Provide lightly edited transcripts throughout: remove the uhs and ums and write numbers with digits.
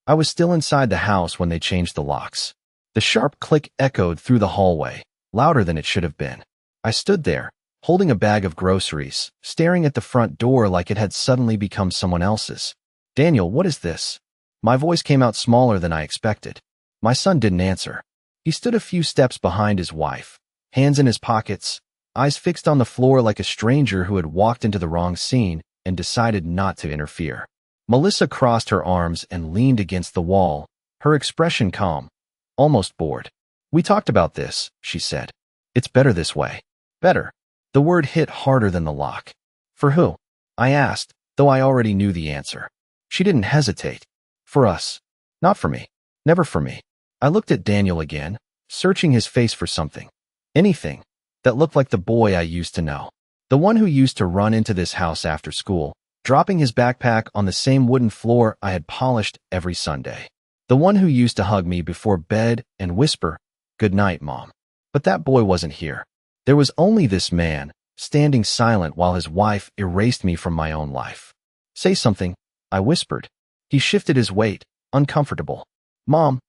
I was still inside the house when they changed the locks. The sharp click echoed through the hallway, louder than it should have been. I stood there, holding a bag of groceries, staring at the front door like it had suddenly become someone else's. "Daniel, what is this?" My voice came out smaller than I expected. My son didn't answer. He stood a few steps behind his wife, hands in his pockets, eyes fixed on the floor like a stranger who had walked into the wrong scene and decided not to interfere. Melissa crossed her arms and leaned against the wall, her expression calm, almost bored. "We talked about this," she said. "It's better this way." Better. The word hit harder than the lock. "For who?" I asked, though I already knew the answer. She didn't hesitate. "For us. Not for me. Never for me." I looked at Daniel again, searching his face for something. Anything that looked like the boy I used to know. The one who used to run into this house after school, dropping his backpack on the same wooden floor I had polished every Sunday. The one who used to hug me before bed and whisper, "Good night, Mom." But that boy wasn't here. There was only this man, standing silent while his wife erased me from my own life. "Say something," I whispered. He shifted his weight, uncomfortable. "Mom,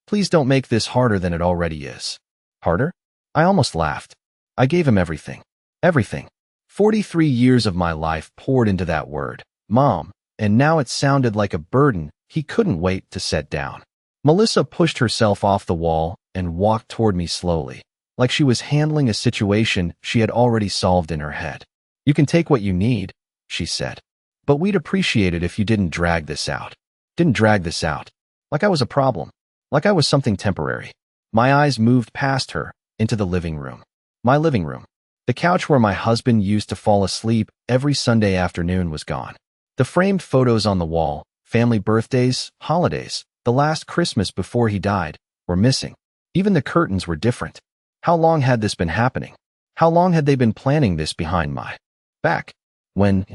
please don't make this harder than it already is." Harder? I almost laughed. I gave him everything. Everything. 43 years of my life poured into that word, Mom, and now it sounded like a burden he couldn't wait to set down. Melissa pushed herself off the wall and walked toward me slowly, like she was handling a situation she had already solved in her head. "You can take what you need," she said. "But we'd appreciate it if you didn't drag this out." Didn't drag this out. Like I was a problem. Like I was something temporary. My eyes moved past her, into the living room. My living room. The couch where my husband used to fall asleep every Sunday afternoon was gone. The framed photos on the wall, family birthdays, holidays, the last Christmas before he died, were missing. Even the curtains were different. How long had this been happening? How long had they been planning this behind my back? "When?"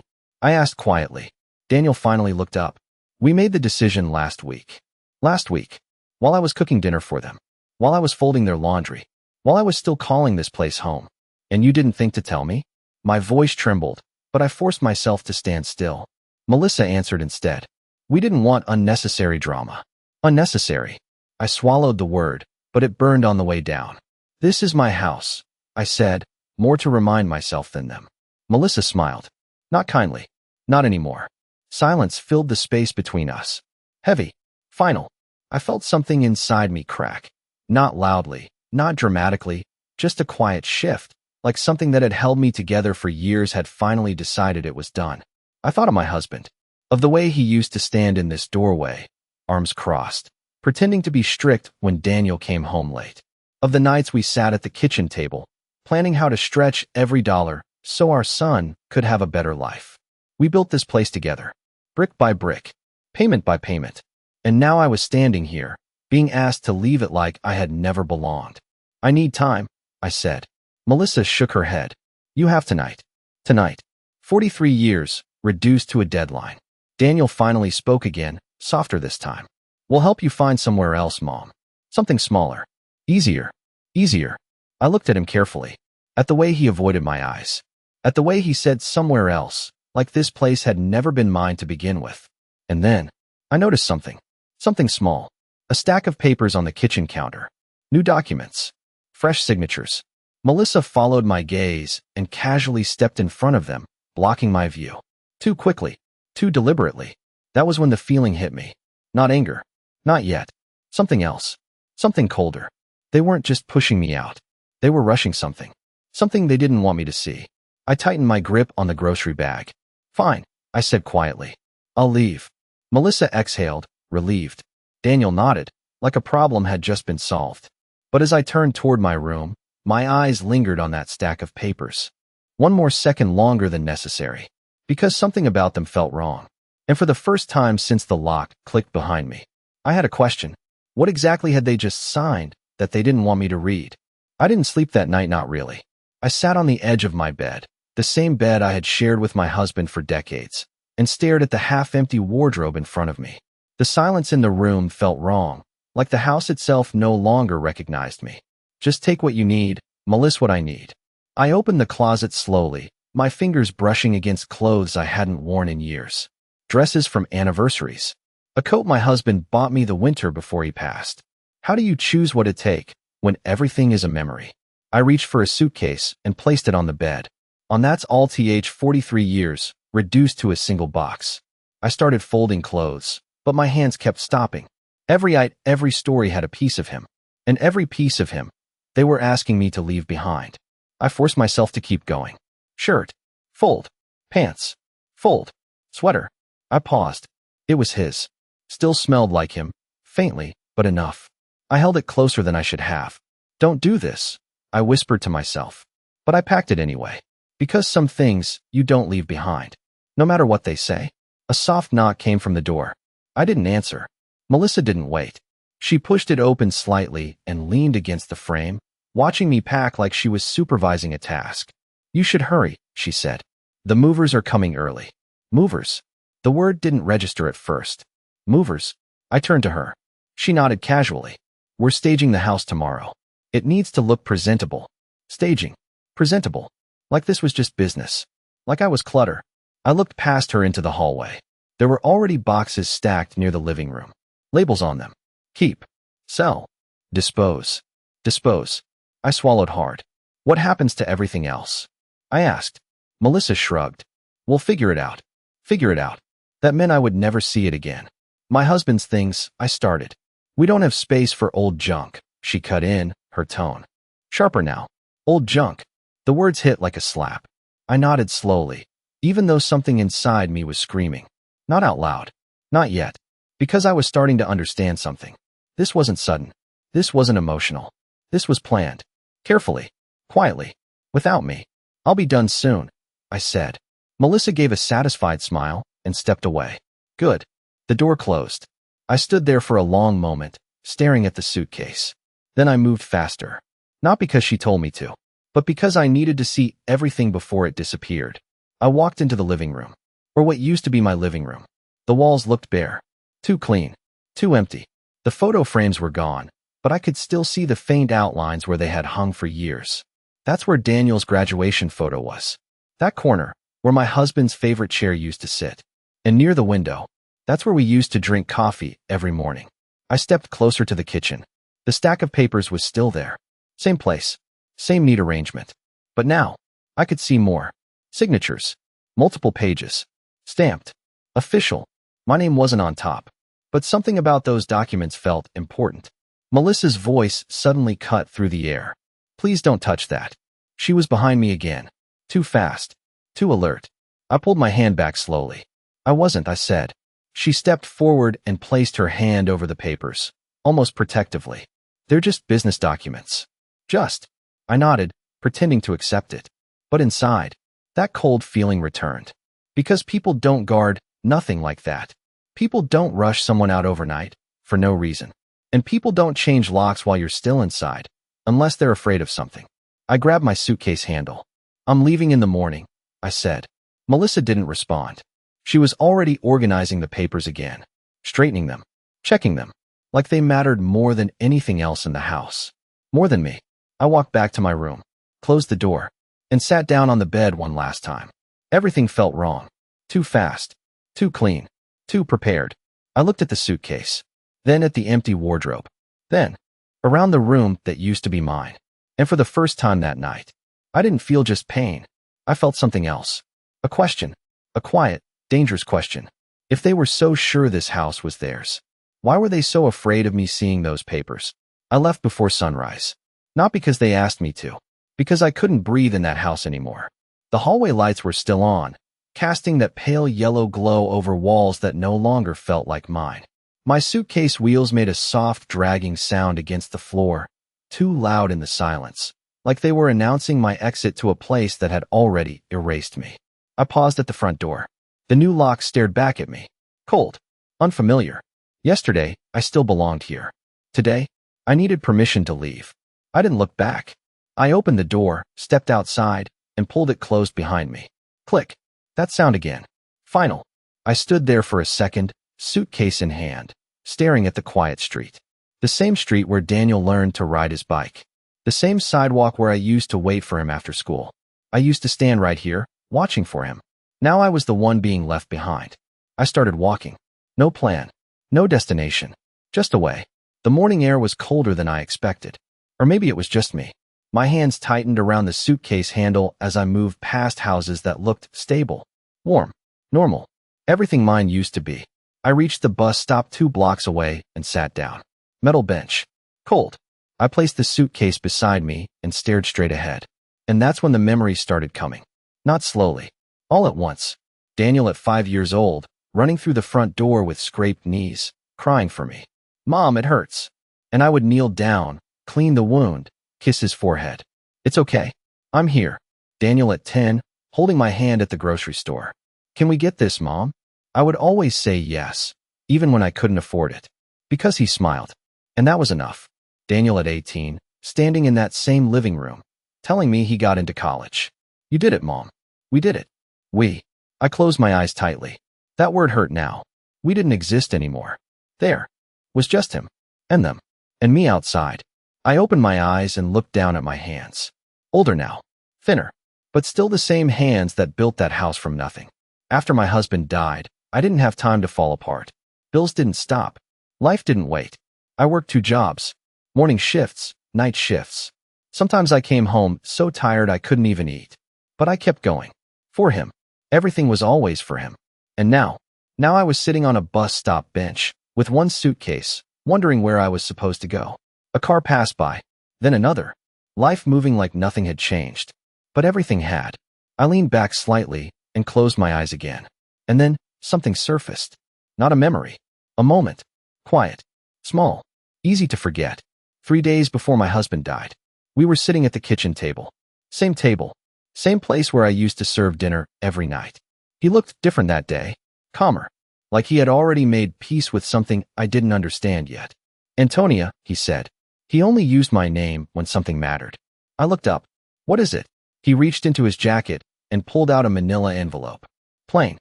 I asked quietly. Daniel finally looked up. "We made the decision last week." Last week. While I was cooking dinner for them. While I was folding their laundry. While I was still calling this place home. "And you didn't think to tell me?" My voice trembled, but I forced myself to stand still. Melissa answered instead. "We didn't want unnecessary drama." Unnecessary. I swallowed the word, but it burned on the way down. "This is my house," I said, more to remind myself than them. Melissa smiled. Not kindly. Not anymore. Silence filled the space between us. Heavy. Final. I felt something inside me crack. Not loudly, not dramatically, just a quiet shift, like something that had held me together for years had finally decided it was done. I thought of my husband, of the way he used to stand in this doorway, arms crossed, pretending to be strict when Daniel came home late. Of the nights we sat at the kitchen table, planning how to stretch every dollar so our son could have a better life. We built this place together, brick by brick, payment by payment. And now I was standing here, being asked to leave it like I had never belonged. "I need time," I said. Melissa shook her head. "You have tonight." Tonight. 43 years, reduced to a deadline. Daniel finally spoke again, softer this time. "We'll help you find somewhere else, Mom. Something smaller. Easier. Easier." I looked at him carefully. At the way he avoided my eyes. At the way he said somewhere else, like this place had never been mine to begin with. And then, I noticed something. Something small. A stack of papers on the kitchen counter. New documents. Fresh signatures. Melissa followed my gaze and casually stepped in front of them, blocking my view. Too quickly. Too deliberately. That was when the feeling hit me. Not anger. Not yet. Something else. Something colder. They weren't just pushing me out. They were rushing something. Something they didn't want me to see. I tightened my grip on the grocery bag. "Fine," I said quietly. "I'll leave." Melissa exhaled, relieved. Daniel nodded, like a problem had just been solved. But as I turned toward my room, my eyes lingered on that stack of papers. One more second longer than necessary, because something about them felt wrong. And for the first time since the lock clicked behind me, I had a question. What exactly had they just signed that they didn't want me to read? I didn't sleep that night, not really. I sat on the edge of my bed, the same bed I had shared with my husband for decades, and stared at the half-empty wardrobe in front of me. The silence in the room felt wrong, like the house itself no longer recognized me. "Just take what you need, Melissa, what I need." I opened the closet slowly, my fingers brushing against clothes I hadn't worn in years. Dresses from anniversaries. A coat my husband bought me the winter before he passed. How do you choose what to take when everything is a memory? I reached for a suitcase and placed it on the bed. On that's all th 43 years, reduced to a single box. I started folding clothes, but my hands kept stopping. Every story had a piece of him. And every piece of him, they were asking me to leave behind. I forced myself to keep going. Shirt. Fold. Pants. Fold. Sweater. I paused. It was his. Still smelled like him. Faintly, but enough. I held it closer than I should have. Don't do this, I whispered to myself. But I packed it anyway. Because some things you don't leave behind. No matter what they say. A soft knock came from the door. I didn't answer. Melissa didn't wait. She pushed it open slightly and leaned against the frame, watching me pack like she was supervising a task. You should hurry, she said. The movers are coming early. Movers. The word didn't register at first. Movers. I turned to her. She nodded casually. We're staging the house tomorrow. It needs to look presentable. Staging. Presentable. Like this was just business. Like I was clutter. I looked past her into the hallway. There were already boxes stacked near the living room. Labels on them. Keep. Sell. Dispose. Dispose. I swallowed hard. What happens to everything else? I asked. Melissa shrugged. We'll figure it out. Figure it out. That meant I would never see it again. My husband's things, I started. We don't have space for old junk, she cut in, her tone sharper now. Old junk. The words hit like a slap. I nodded slowly, even though something inside me was screaming. Not out loud. Not yet. Because I was starting to understand something. This wasn't sudden. This wasn't emotional. This was planned. Carefully. Quietly. Without me. I'll be done soon, I said. Melissa gave a satisfied smile and stepped away. Good. The door closed. I stood there for a long moment, staring at the suitcase. Then I moved faster. Not because she told me to, but because I needed to see everything before it disappeared. I walked into the living room, or what used to be my living room. The walls looked bare. Too clean. Too empty. The photo frames were gone, but I could still see the faint outlines where they had hung for years. That's where Daniel's graduation photo was. That corner, where my husband's favorite chair used to sit. And near the window, that's where we used to drink coffee every morning. I stepped closer to the kitchen. The stack of papers was still there. Same place. Same neat arrangement. But now, I could see more. Signatures. Multiple pages. Stamped. Official. My name wasn't on top. But something about those documents felt important. Melissa's voice suddenly cut through the air. Please don't touch that. She was behind me again. Too fast. Too alert. I pulled my hand back slowly. I wasn't, I said. She stepped forward and placed her hand over the papers, almost protectively. They're just business documents. Just. I nodded, pretending to accept it. But inside, that cold feeling returned. Because people don't guard nothing like that. People don't rush someone out overnight, for no reason. And people don't change locks while you're still inside, unless they're afraid of something. I grabbed my suitcase handle. I'm leaving in the morning, I said. Melissa didn't respond. She was already organizing the papers again, straightening them, checking them, like they mattered more than anything else in the house. More than me. I walked back to my room, closed the door, and sat down on the bed one last time. Everything felt wrong. Too fast. Too clean. Too prepared. I looked at the suitcase, then at the empty wardrobe, then around the room that used to be mine. And for the first time that night, I didn't feel just pain. I felt something else. A question. A quiet, dangerous question. If they were so sure this house was theirs, why were they so afraid of me seeing those papers? I left before sunrise. Not because they asked me to, because I couldn't breathe in that house anymore. The hallway lights were still on, casting that pale yellow glow over walls that no longer felt like mine. My suitcase wheels made a soft dragging sound against the floor, too loud in the silence, like they were announcing my exit to a place that had already erased me. I paused at the front door. The new lock stared back at me. Cold. Unfamiliar. Yesterday, I still belonged here. Today, I needed permission to leave. I didn't look back. I opened the door, stepped outside, and pulled it closed behind me. Click. That sound again. Final. I stood there for a second, suitcase in hand, staring at the quiet street. The same street where Daniel learned to ride his bike. The same sidewalk where I used to wait for him after school. I used to stand right here, watching for him. Now I was the one being left behind. I started walking. No plan. No destination. Just away. The morning air was colder than I expected. Or maybe it was just me. My hands tightened around the suitcase handle as I moved past houses that looked stable, warm, normal. Everything mine used to be. I reached the bus stop 2 blocks away and sat down. Metal bench. Cold. I placed the suitcase beside me and stared straight ahead. And that's when the memories started coming. Not slowly. All at once. Daniel at 5 years old, running through the front door with scraped knees, crying for me. Mom, it hurts. And I would kneel down, clean the wound, kiss his forehead. It's okay. I'm here. Daniel at 10, holding my hand at the grocery store. Can we get this, Mom? I would always say yes, even when I couldn't afford it. Because he smiled. And that was enough. Daniel at 18, standing in that same living room, telling me he got into college. You did it, Mom. We did it. We. I closed my eyes tightly. That word hurt now. We didn't exist anymore. There. Was just him. And them. And me outside. I opened my eyes and looked down at my hands. Older now. Thinner. But still the same hands that built that house from nothing. After my husband died, I didn't have time to fall apart. Bills didn't stop. Life didn't wait. I worked 2 jobs. Morning shifts, night shifts. Sometimes I came home so tired I couldn't even eat. But I kept going. For him. Everything was always for him. And now I was sitting on a bus stop bench, with one suitcase, wondering where I was supposed to go. A car passed by. Then another. Life moving like nothing had changed. But everything had. I leaned back slightly and closed my eyes again. And then something surfaced. Not a memory. A moment. Quiet. Small. Easy to forget. 3 days before my husband died. We were sitting at the kitchen table. Same table. Same place where I used to serve dinner every night. He looked different that day. Calmer. Like he had already made peace with something I didn't understand yet. Antonia, he said. He only used my name when something mattered. I looked up. What is it? He reached into his jacket and pulled out a manila envelope. Plain.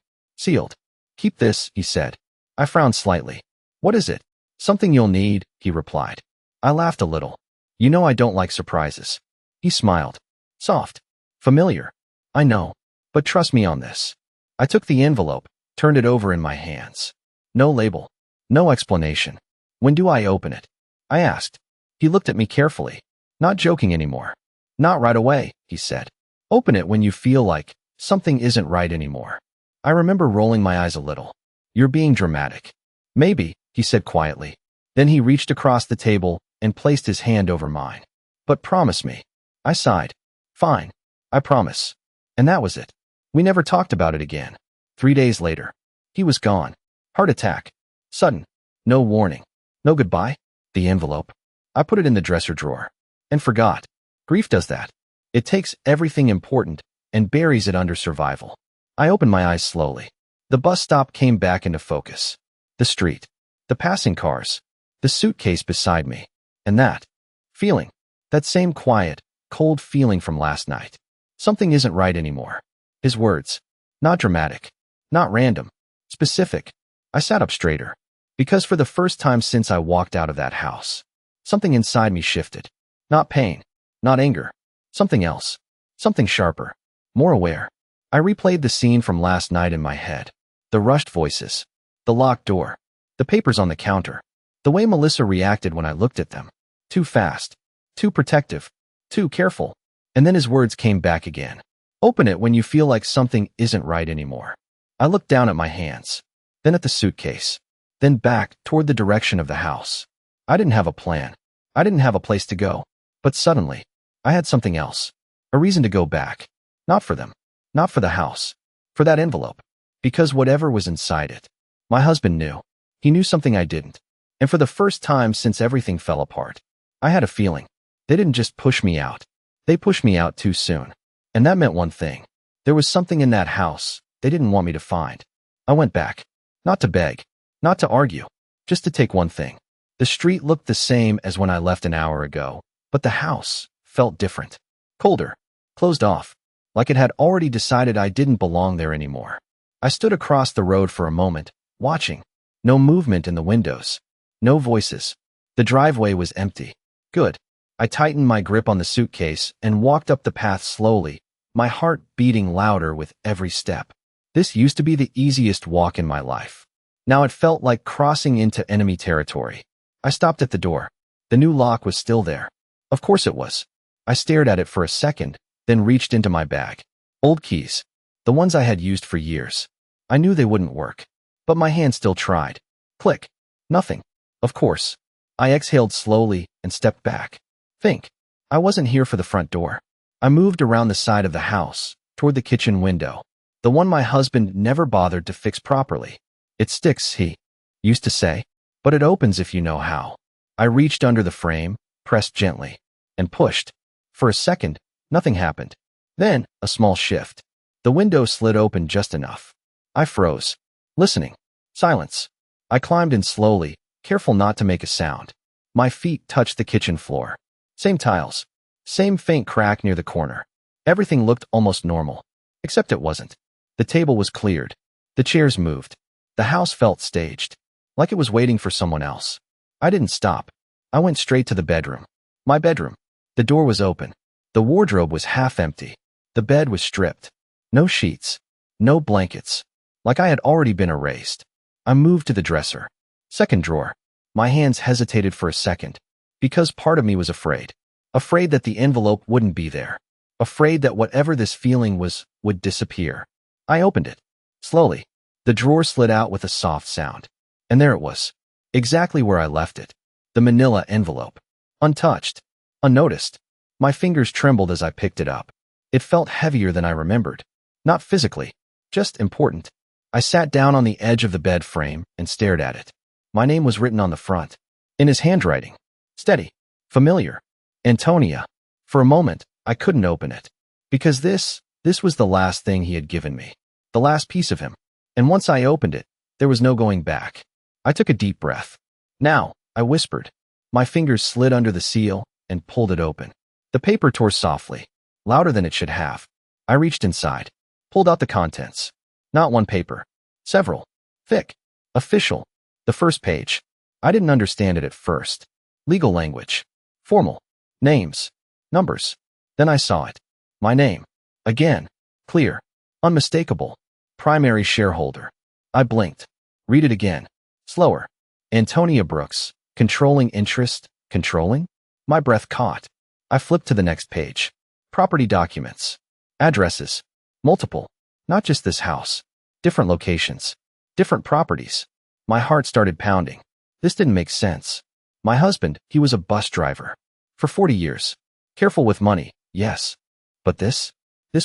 Sealed. Keep this, he said. I frowned slightly. What is it? Something you'll need, he replied. I laughed a little. You know I don't like surprises. He smiled. Soft. Familiar. I know. But trust me on this. I took the envelope, turned it over in my hands. No label. No explanation. When do I open it? I asked. He looked at me carefully. Not joking anymore. Not right away, he said. Open it when you feel like something isn't right anymore. I remember rolling my eyes a little. You're being dramatic. Maybe, he said quietly. Then he reached across the table and placed his hand over mine. But promise me. I sighed. Fine. I promise. And that was it. We never talked about it again. 3 days later. He was gone. Heart attack. Sudden. No warning. No goodbye. The envelope. I put it in the dresser drawer. And forgot. Grief does that. It takes everything important and buries it under survival. I opened my eyes slowly. The bus stop came back into focus. The street. The passing cars. The suitcase beside me. And that feeling. That same quiet, cold feeling from last night. Something isn't right anymore. His words. Not dramatic. Not random. Specific. I sat up straighter. Because for the first time since I walked out of that house, something inside me shifted. Not pain. Not anger. Something else. Something sharper. More aware. I replayed the scene from last night in my head. The rushed voices. The locked door. The papers on the counter. The way Melissa reacted when I looked at them. Too fast. Too protective. Too careful. And then his words came back again. Open it when you feel like something isn't right anymore. I looked down at my hands. Then at the suitcase. Then back toward the direction of the house. I didn't have a plan. I didn't have a place to go. But suddenly, I had something else. A reason to go back. Not for them. Not for the house. For that envelope. Because whatever was inside it. My husband knew. He knew something I didn't. And for the first time since everything fell apart, I had a feeling. They didn't just push me out. They pushed me out too soon. And that meant one thing. There was something in that house they didn't want me to find. I went back. Not to beg. Not to argue. Just to take one thing. The street looked the same as when I left an hour ago, but the house felt different. Colder. Closed off. Like it had already decided I didn't belong there anymore. I stood across the road for a moment, watching. No movement in the windows. No voices. The driveway was empty. Good. I tightened my grip on the suitcase and walked up the path slowly, my heart beating louder with every step. This used to be the easiest walk in my life. Now it felt like crossing into enemy territory. I stopped at the door. The new lock was still there. Of course it was. I stared at it for a second, then reached into my bag. Old keys. The ones I had used for years. I knew they wouldn't work. But my hand still tried. Click. Nothing. Of course. I exhaled slowly and stepped back. Think. I wasn't here for the front door. I moved around the side of the house, toward the kitchen window. The one my husband never bothered to fix properly. It sticks, he used to say, but it opens if you know how. I reached under the frame, pressed gently, and pushed. For a second, nothing happened. Then, a small shift. The window slid open just enough. I froze, listening. Silence. I climbed in slowly, careful not to make a sound. My feet touched the kitchen floor. Same tiles. Same faint crack near the corner. Everything looked almost normal. Except it wasn't. The table was cleared. The chairs moved. The house felt staged. Like it was waiting for someone else. I didn't stop. I went straight to the bedroom. My bedroom. The door was open. The wardrobe was half empty. The bed was stripped. No sheets. No blankets. Like I had already been erased. I moved to the dresser. Second drawer. My hands hesitated for a second. Because part of me was afraid. Afraid that the envelope wouldn't be there. Afraid that whatever this feeling was would disappear. I opened it. Slowly. The drawer slid out with a soft sound. And there it was. Exactly where I left it. The manila envelope. Untouched. Unnoticed. My fingers trembled as I picked it up. It felt heavier than I remembered. Not physically. Just important. I sat down on the edge of the bed frame and stared at it. My name was written on the front. In his handwriting. Steady. Familiar. Antonia. For a moment, I couldn't open it. Because this was the last thing he had given me. The last piece of him. And once I opened it, there was no going back. I took a deep breath. Now, I whispered. My fingers slid under the seal and pulled it open. The paper tore softly, louder than it should have. I reached inside, pulled out the contents. Not one paper. Several. Thick. Official. The first page. I didn't understand it at first. Legal language. Formal. Names. Numbers. Then I saw it. My name. Again. Clear. Unmistakable. Primary shareholder. I blinked. Read it again. Slower. Antonia Brooks. Controlling interest. Controlling? My breath caught. I flipped to the next page. Property documents. Addresses. Multiple. Not just this house. Different locations. Different properties. My heart started pounding. This didn't make sense. My husband, he was a bus driver. For 40 years. Careful with money, yes. But this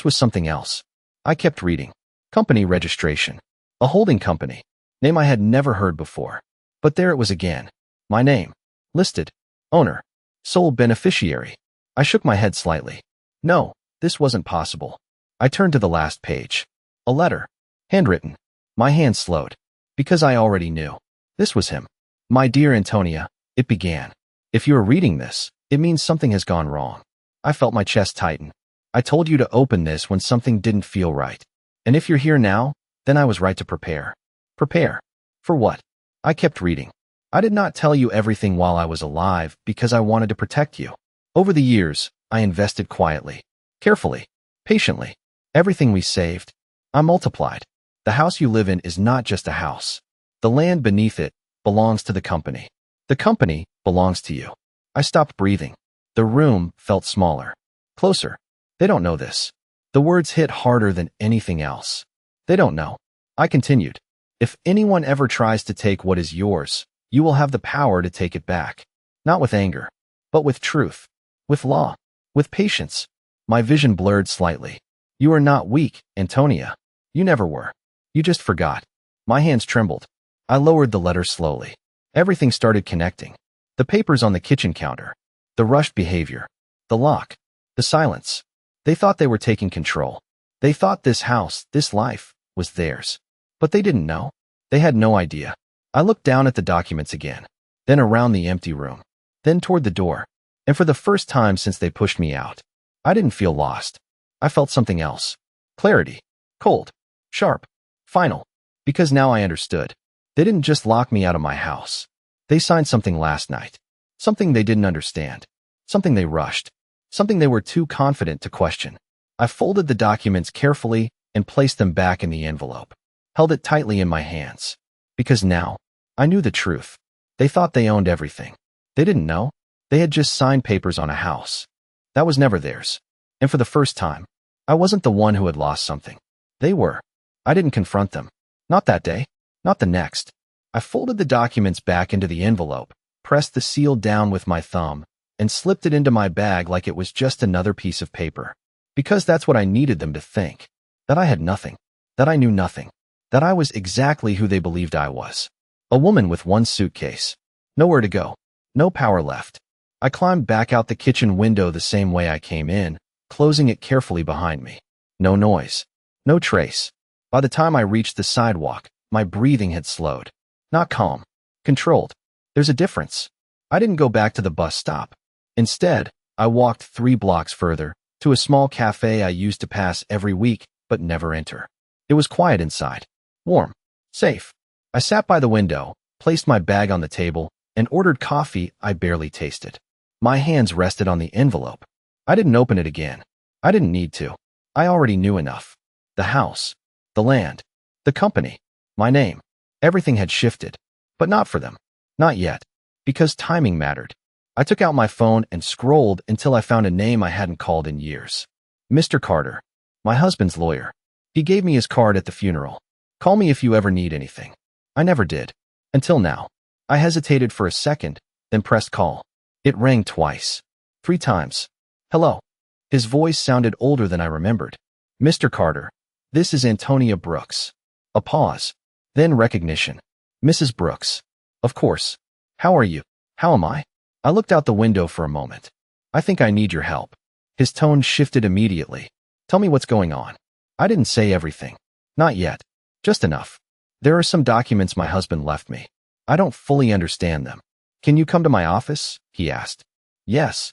was something else. I kept reading. Company registration. A holding company. Name I had never heard before. But there it was again. My name. Listed. Owner. Sole beneficiary. I shook my head slightly. No, this wasn't possible. I turned to the last page. A letter. Handwritten. My hand slowed. Because I already knew. This was him. My dear Antonia, it began. If you are reading this, it means something has gone wrong. I felt my chest tighten. I told you to open this when something didn't feel right. And if you're here now, then I was right to prepare. Prepare. For what? I kept reading. I did not tell you everything while I was alive because I wanted to protect you. Over the years, I invested quietly, carefully, patiently. Everything we saved, I multiplied. The house you live in is not just a house. The land beneath it belongs to the company. The company belongs to you. I stopped breathing. The room felt smaller. Closer. They don't know this. The words hit harder than anything else. They don't know. I continued. If anyone ever tries to take what is yours, you will have the power to take it back. Not with anger, but with truth. With law. With patience. My vision blurred slightly. You are not weak, Antonia. You never were. You just forgot. My hands trembled. I lowered the letter slowly. Everything started connecting. The papers on the kitchen counter. The rushed behavior. The lock. The silence. They thought they were taking control. They thought this house, this life, was theirs. But they didn't know. They had no idea. I looked down at the documents again. Then around the empty room. Then toward the door. And for the first time since they pushed me out, I didn't feel lost. I felt something else. Clarity. Cold. Sharp. Final. Because now I understood. They didn't just lock me out of my house. They signed something last night. Something they didn't understand. Something they rushed. Something they were too confident to question. I folded the documents carefully and placed them back in the envelope. Held it tightly in my hands. Because now, I knew the truth. They thought they owned everything. They didn't know. They had just signed papers on a house. That was never theirs. And for the first time, I wasn't the one who had lost something. They were. I didn't confront them. Not that day. Not the next. I folded the documents back into the envelope, pressed the seal down with my thumb, and slipped it into my bag like it was just another piece of paper. Because that's what I needed them to think. That I had nothing. That I knew nothing. That I was exactly who they believed I was. A woman with one suitcase. Nowhere to go. No power left. I climbed back out the kitchen window the same way I came in, closing it carefully behind me. No noise. No trace. By the time I reached the sidewalk, my breathing had slowed. Not calm. Controlled. There's a difference. I didn't go back to the bus stop. Instead, I walked 3 blocks further, to a small cafe I used to pass every week, but never enter. It was quiet inside. Warm. Safe. I sat by the window, placed my bag on the table, and ordered coffee I barely tasted. My hands rested on the envelope. I didn't open it again. I didn't need to. I already knew enough. The house. The land. The company. My name. Everything had shifted. But not for them. Not yet. Because timing mattered. I took out my phone and scrolled until I found a name I hadn't called in years. Mr. Carter. My husband's lawyer. He gave me his card at the funeral. Call me if you ever need anything. I never did. Until now. I hesitated for a second, then pressed call. It rang twice. 3 times. Hello. His voice sounded older than I remembered. Mr. Carter. This is Antonia Brooks. A pause. Then recognition. Mrs. Brooks. Of course. How are you? How am I? I looked out the window for a moment. I think I need your help. His tone shifted immediately. Tell me what's going on. I didn't say everything. Not yet. Just enough. There are some documents my husband left me. I don't fully understand them. Can you come to my office? He asked. Yes.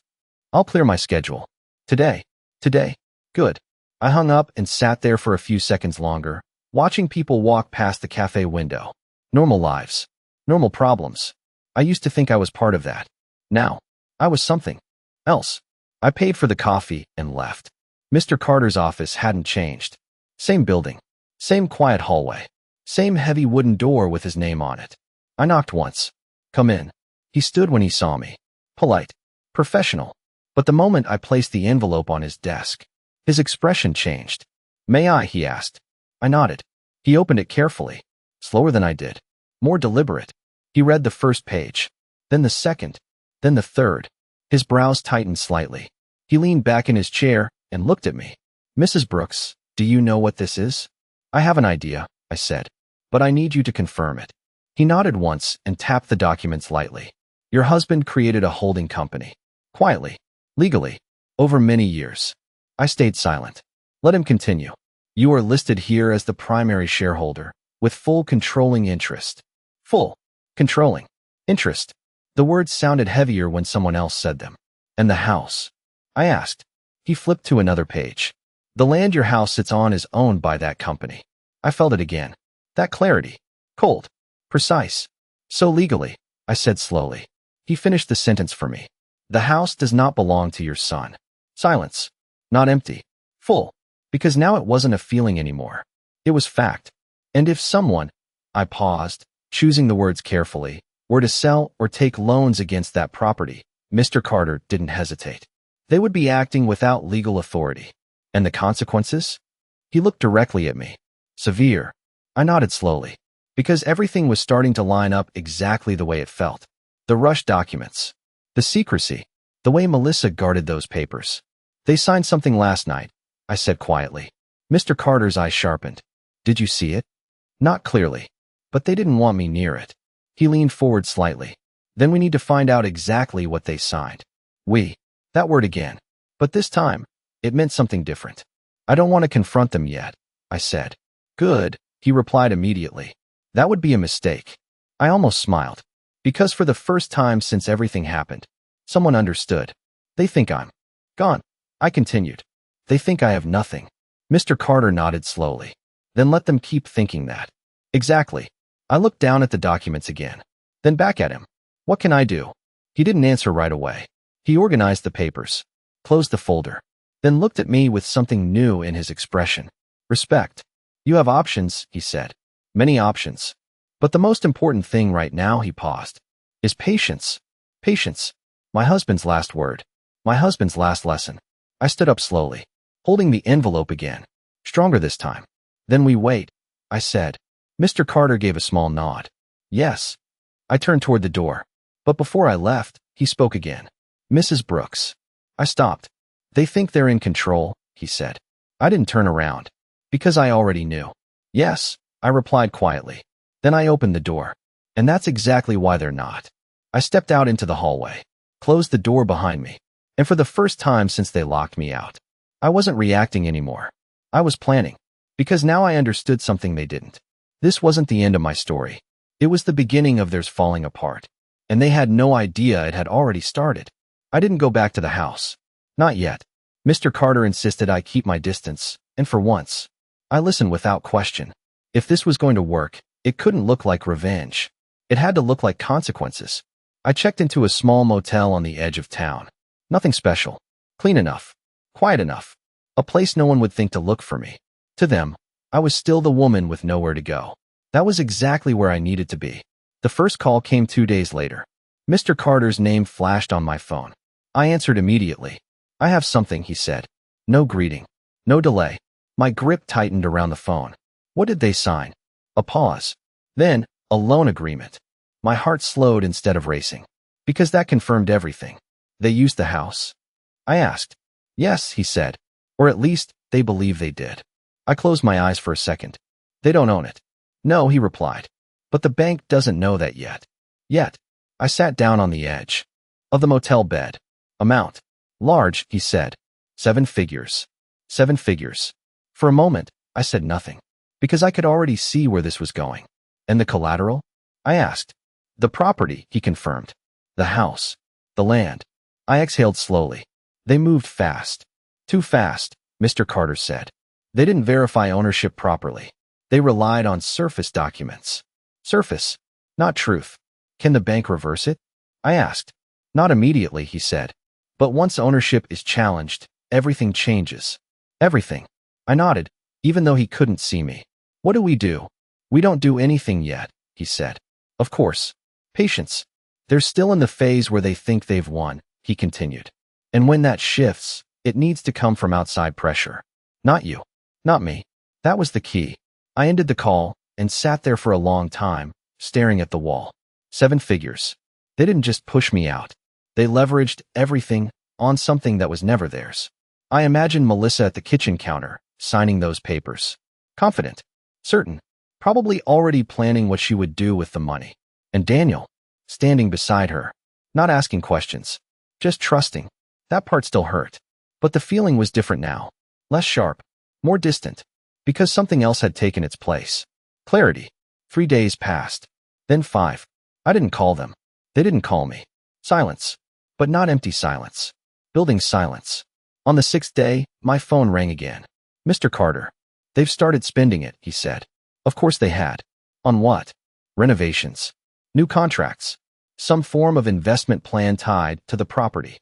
I'll clear my schedule. Today. Today. Good. I hung up and sat there for a few seconds longer, watching people walk past the cafe window. Normal lives. Normal problems. I used to think I was part of that. Now, I was something else. I paid for the coffee and left. Mr. Carter's office hadn't changed. Same building. Same quiet hallway. Same heavy wooden door with his name on it. I knocked once. Come in. He stood when he saw me. Polite. Professional. But the moment I placed the envelope on his desk, his expression changed. May I? He asked. I nodded. He opened it carefully. Slower than I did. More deliberate. He read the first page. Then the second. Then the third. His brows tightened slightly. He leaned back in his chair and looked at me. Mrs. Brooks, do you know what this is? I have an idea, I said. But I need you to confirm it. He nodded once and tapped the documents lightly. Your husband created a holding company. Quietly. Legally. Over many years. I stayed silent. Let him continue. You are listed here as the primary shareholder, with full controlling interest. Full. Controlling. Interest. The words sounded heavier when someone else said them. And the house? I asked. He flipped to another page. The land your house sits on is owned by that company. I felt it again. That clarity. Cold. Precise. So legally, I said slowly. He finished the sentence for me. The house does not belong to your son. Silence. Not empty. Full. Because now it wasn't a feeling anymore. It was fact. And if someone, I paused, choosing the words carefully, were to sell or take loans against that property, Mr. Carter didn't hesitate. They would be acting without legal authority. And the consequences? He looked directly at me. Severe. I nodded slowly. Because everything was starting to line up exactly the way it felt. The rushed documents. The secrecy. The way Melissa guarded those papers. They signed something last night, I said quietly. Mr. Carter's eyes sharpened. Did you see it? Not clearly. But they didn't want me near it. He leaned forward slightly. Then we need to find out exactly what they signed. We. That word again. But this time, it meant something different. I don't want to confront them yet, I said. Good, he replied immediately. That would be a mistake. I almost smiled. Because for the first time since everything happened, someone understood. They think I'm gone. I continued. They think I have nothing. Mr. Carter nodded slowly. Then let them keep thinking that. Exactly. I looked down at the documents again. Then back at him. What can I do? He didn't answer right away. He organized the papers, closed the folder, then looked at me with something new in his expression. Respect. You have options, he said. Many options. But the most important thing right now, he paused, is patience. Patience. My husband's last word. My husband's last lesson. I stood up slowly, holding the envelope again. Stronger this time. Then we wait, I said. Mr. Carter gave a small nod. Yes. I turned toward the door. But before I left, he spoke again. Mrs. Brooks. I stopped. They think they're in control, he said. I didn't turn around, because I already knew. Yes, I replied quietly. Then I opened the door. And that's exactly why they're not. I stepped out into the hallway, closed the door behind me, and for the first time since they locked me out, I wasn't reacting anymore. I was planning, because now I understood something they didn't. This wasn't the end of my story. It was the beginning of theirs falling apart, and they had no idea it had already started. I didn't go back to the house. Not yet. Mr. Carter insisted I keep my distance, and for once, I listened without question. If this was going to work, it couldn't look like revenge. It had to look like consequences. I checked into a small motel on the edge of town. Nothing special. Clean enough. Quiet enough. A place no one would think to look for me. To them, I was still the woman with nowhere to go. That was exactly where I needed to be. The first call came 2 days later. Mr. Carter's name flashed on my phone. I answered immediately. I have something, he said. No greeting. No delay. My grip tightened around the phone. What did they sign? A pause. Then, a loan agreement. My heart slowed instead of racing, because that confirmed everything. They used the house? I asked. Yes, he said. Or at least, they believe they did. I closed my eyes for a second. They don't own it. No, he replied. But the bank doesn't know that yet. Yet. I sat down on the edge of the motel bed. Amount. Large, he said. 7 figures. 7 figures. For a moment, I said nothing, because I could already see where this was going. And the collateral? I asked. The property, he confirmed. The house. The land. I exhaled slowly. They moved fast. Too fast, Mr. Carter said. They didn't verify ownership properly. They relied on surface documents. Surface, not truth. Can the bank reverse it? I asked. Not immediately, he said. But once ownership is challenged, everything changes. Everything. I nodded, even though he couldn't see me. What do? We don't do anything yet, he said. Of course. Patience. They're still in the phase where they think they've won, he continued. And when that shifts, it needs to come from outside pressure. Not you. Not me. That was the key. I ended the call and sat there for a long time, staring at the wall. 7 figures. They didn't just push me out. They leveraged everything on something that was never theirs. I imagined Melissa at the kitchen counter, signing those papers. Confident. Certain. Probably already planning what she would do with the money. And Daniel, standing beside her, not asking questions, just trusting. That part still hurt. But the feeling was different now. Less sharp. More distant. Because something else had taken its place. Clarity. 3 days passed. Then 5. I didn't call them. They didn't call me. Silence. But not empty silence. Building silence. On the 6th day, my phone rang again. Mr. Carter. They've started spending it, he said. Of course they had. On what? Renovations. New contracts. Some form of investment plan tied to the property.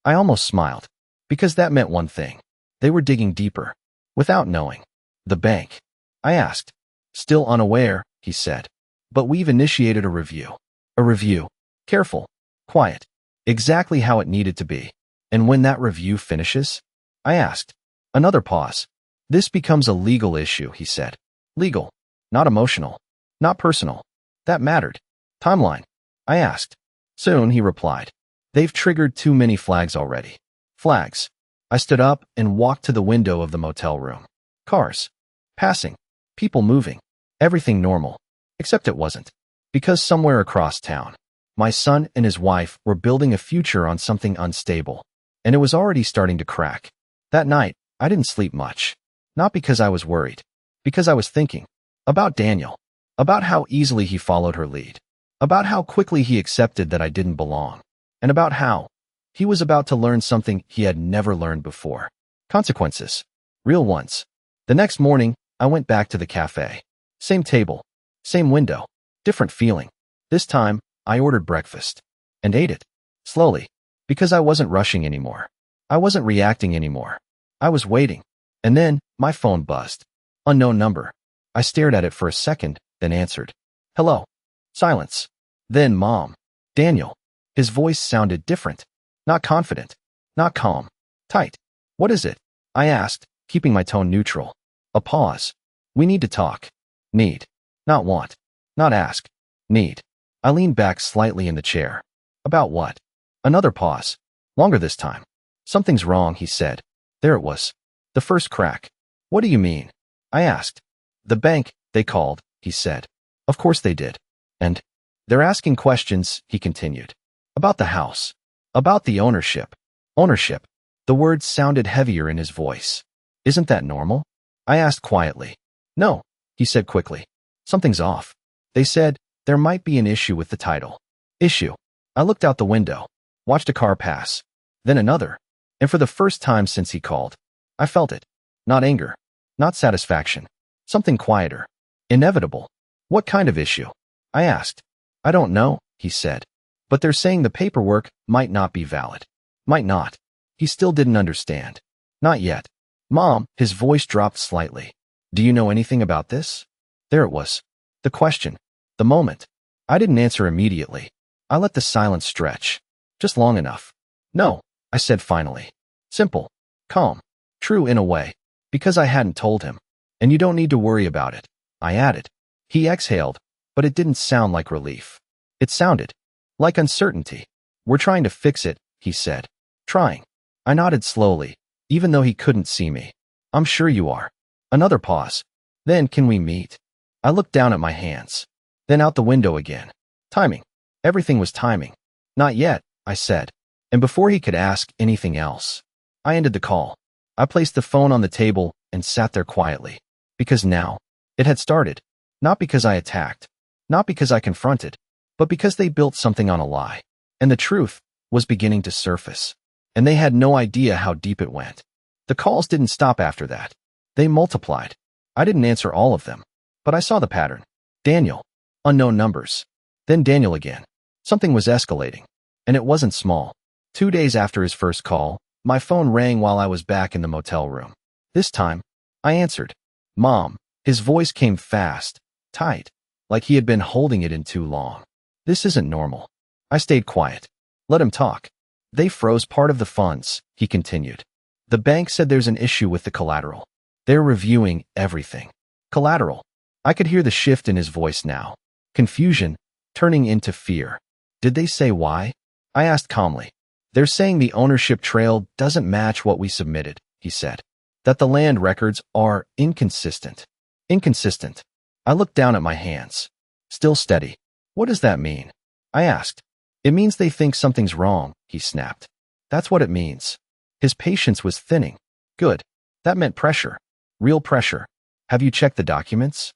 I almost smiled. Because that meant one thing. They were digging deeper. Without knowing. The bank. I asked. Still unaware, he said. But we've initiated a review. A review. Careful. Quiet. Exactly how it needed to be. And when that review finishes? I asked. Another pause. This becomes a legal issue, he said. Legal. Not emotional. Not personal. That mattered. Timeline. I asked. Soon, he replied. They've triggered too many flags already. Flags. I stood up and walked to the window of the motel room. Cars. Passing. People moving. Everything normal. Except it wasn't. Because somewhere across town, my son and his wife were building a future on something unstable, and it was already starting to crack. That night, I didn't sleep much. Not because I was worried. Because I was thinking. About Daniel. About how easily he followed her lead. About how quickly he accepted that I didn't belong. And about how he was about to learn something he had never learned before. Consequences. Real ones. The next morning, I went back to the cafe. Same table. Same window. Different feeling. This time, I ordered breakfast. And ate it. Slowly. Because I wasn't rushing anymore. I wasn't reacting anymore. I was waiting. And then, my phone buzzed. Unknown number. I stared at it for a second, then answered. Hello. Silence. Then Mom. Daniel. His voice sounded different. Not confident. Not calm. Tight. What is it? I asked, keeping my tone neutral. A pause. We need to talk. Need. Not want. Not ask. Need. I leaned back slightly in the chair. About what? Another pause. Longer this time. Something's wrong, he said. There it was. The first crack. What do you mean? I asked. The bank, they called, he said. Of course they did. And they're asking questions, he continued. About the house. About the ownership. Ownership. The words sounded heavier in his voice. Isn't that normal? I asked quietly. No, he said quickly. Something's off. They said there might be an issue with the title. Issue. I looked out the window, watched a car pass, then another, and for the first time since he called, I felt it. Not anger, not satisfaction, something quieter, inevitable. What kind of issue? I asked. I don't know, he said, but they're saying the paperwork might not be valid. Might not. He still didn't understand. Not yet. Mom, his voice dropped slightly. Do you know anything about this? There it was. The question. The moment. I didn't answer immediately. I let the silence stretch. Just long enough. No, I said finally. Simple. Calm. True in a way. Because I hadn't told him. And you don't need to worry about it. I added. He exhaled, but it didn't sound like relief. It sounded like uncertainty. We're trying to fix it, he said. Trying. I nodded slowly, even though he couldn't see me. I'm sure you are. Another pause. Then can we meet? I looked down at my hands. Then out the window again. Timing. Everything was timing. Not yet, I said. And before he could ask anything else, I ended the call. I placed the phone on the table and sat there quietly. Because now, it had started. Not because I attacked. Not because I confronted. But because they built something on a lie. And the truth was beginning to surface. And they had no idea how deep it went. The calls didn't stop after that. They multiplied. I didn't answer all of them. But I saw the pattern. Daniel. Unknown numbers. Then Daniel again. Something was escalating. And it wasn't small. 2 days after his first call, my phone rang while I was back in the motel room. This time, I answered. Mom. His voice came fast, tight, like he had been holding it in too long. This isn't normal. I stayed quiet. Let him talk. They froze part of the funds, he continued. The bank said there's an issue with the collateral. They're reviewing everything. Collateral. I could hear the shift in his voice now. Confusion, turning into fear. Did they say why? I asked calmly. They're saying the ownership trail doesn't match what we submitted, he said. That the land records are inconsistent. Inconsistent. I looked down at my hands. Still steady. What does that mean? I asked. It means they think something's wrong, he snapped. That's what it means. His patience was thinning. Good. That meant pressure. Real pressure. Have you checked the documents?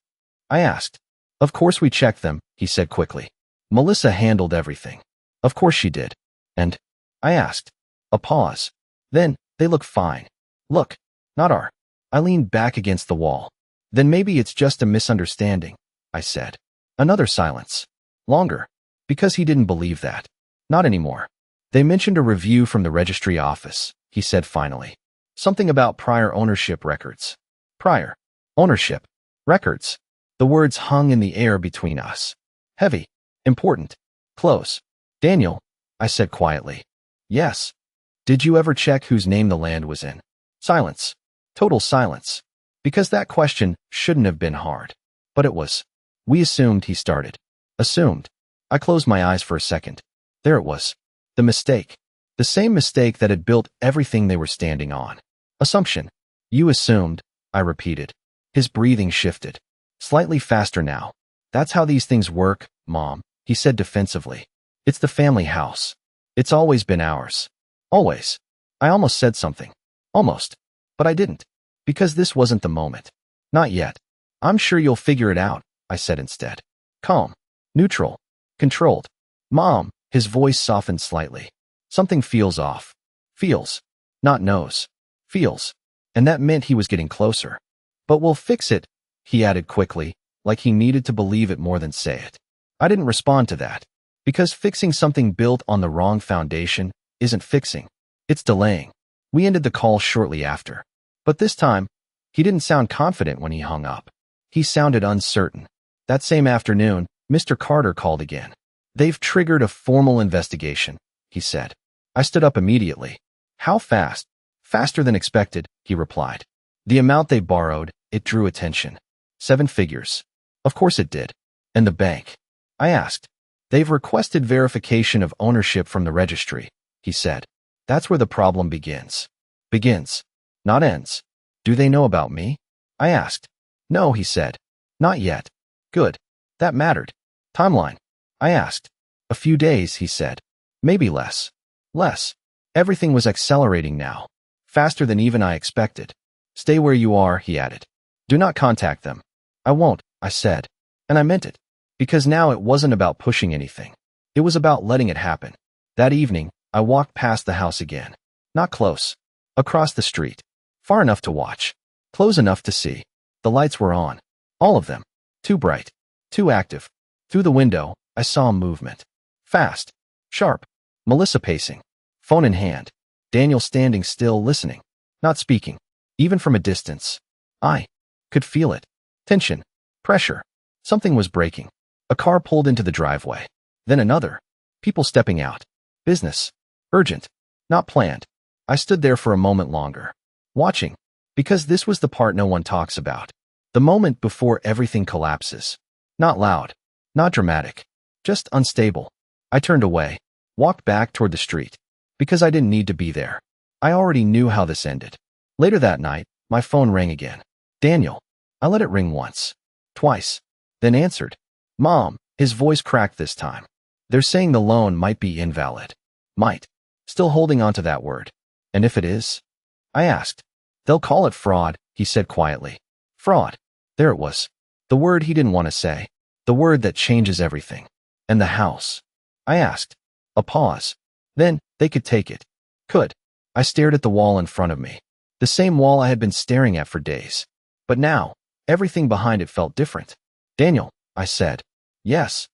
I asked. Of course we checked them, he said quickly. Melissa handled everything. Of course she did. And I asked. A pause. Then, they look fine. Look. Not our. I leaned back against the wall. Then maybe it's just a misunderstanding, I said. Another silence. Longer. Because he didn't believe that. Not anymore. They mentioned a review from the registry office, he said finally. Something about prior ownership records. Prior. Ownership. Records. The words hung in the air between us. Heavy. Important. Close. Daniel, I said quietly. Yes. Did you ever check whose name the land was in? Silence. Total silence. Because that question shouldn't have been hard. But it was. We assumed, he started. Assumed. I closed my eyes for a second. There it was. The mistake. The same mistake that had built everything they were standing on. Assumption. You assumed, I repeated. His breathing shifted. Slightly faster now. That's how these things work, Mom, he said defensively. It's the family house. It's always been ours. Always. I almost said something. Almost. But I didn't. Because this wasn't the moment. Not yet. I'm sure you'll figure it out, I said instead. Calm. Neutral. Controlled. Mom, his voice softened slightly. Something feels off. Feels. Not knows. Feels. And that meant he was getting closer. But we'll fix it, he added quickly, like he needed to believe it more than say it. I didn't respond to that. Because fixing something built on the wrong foundation isn't fixing. It's delaying. We ended the call shortly after. But this time, he didn't sound confident when he hung up. He sounded uncertain. That same afternoon, Mr. Carter called again. They've triggered a formal investigation, he said. I stood up immediately. How fast? Faster than expected, he replied. The amount they borrowed, it drew attention. 7 figures. Of course it did. And the bank? I asked. They've requested verification of ownership from the registry, he said. That's where the problem begins. Begins, not ends. Do they know about me? I asked. No, he said. Not yet. Good. That mattered. Timeline? I asked. A few days, he said. Maybe less. Less. Everything was accelerating now. Faster than even I expected. Stay where you are, he added. Do not contact them. I won't, I said. And I meant it. Because now it wasn't about pushing anything. It was about letting it happen. That evening, I walked past the house again. Not close. Across the street. Far enough to watch. Close enough to see. The lights were on. All of them. Too bright. Too active. Through the window, I saw movement. Fast. Sharp. Melissa pacing. Phone in hand. Daniel standing still listening. Not speaking. Even from a distance. I could feel it. Tension. Pressure. Something was breaking. A car pulled into the driveway. Then another. People stepping out. Business. Urgent. Not planned. I stood there for a moment longer. Watching. Because this was the part no one talks about. The moment before everything collapses. Not loud. Not dramatic. Just unstable. I turned away. Walked back toward the street. Because I didn't need to be there. I already knew how this ended. Later that night, my phone rang again. Daniel. I let it ring once. Twice. Then answered. Mom. His voice cracked this time. They're saying the loan might be invalid. Might. Still holding on to that word. And if it is? I asked. They'll call it fraud, he said quietly. Fraud. There it was. The word he didn't want to say. The word that changes everything. And the house. I asked. A pause. Then, they could take it. Could. I stared at the wall in front of me. The same wall I had been staring at for days. But now, everything behind it felt different. Daniel, I said. Yes.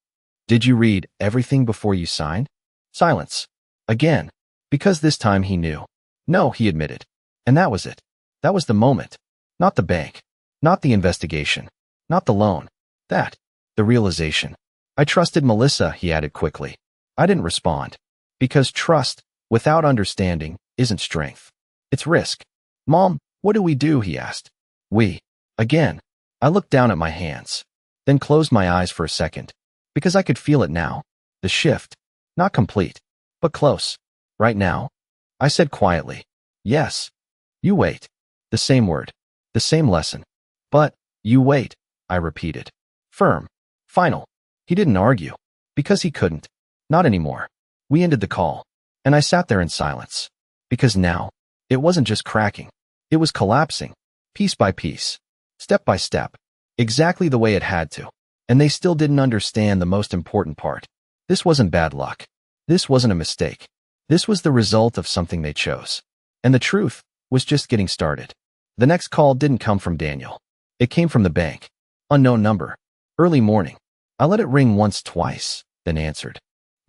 Did you read everything before you signed? Silence. Again. Because this time he knew. No, he admitted. And that was it. That was the moment. Not the bank. Not the investigation. Not the loan. That. The realization. I trusted Melissa, he added quickly. I didn't respond. Because trust, without understanding, isn't strength. It's risk. Mom, what do we do? He asked. We. Again. I looked down at my hands. Then closed my eyes for a second. Because I could feel it now. The shift. Not complete. But close. Right now? I said quietly. Yes. You wait. The same word. The same lesson. But, you wait, I repeated. Firm. Final. He didn't argue. Because he couldn't. Not anymore. We ended the call. And I sat there in silence. Because now, it wasn't just cracking. It was collapsing. Piece by piece. Step by step. Exactly the way it had to. And they still didn't understand the most important part. This wasn't bad luck. This wasn't a mistake. This was the result of something they chose. And the truth was just getting started. The next call didn't come from Daniel. It came from the bank. Unknown number. Early morning. I let it ring once, twice, then answered.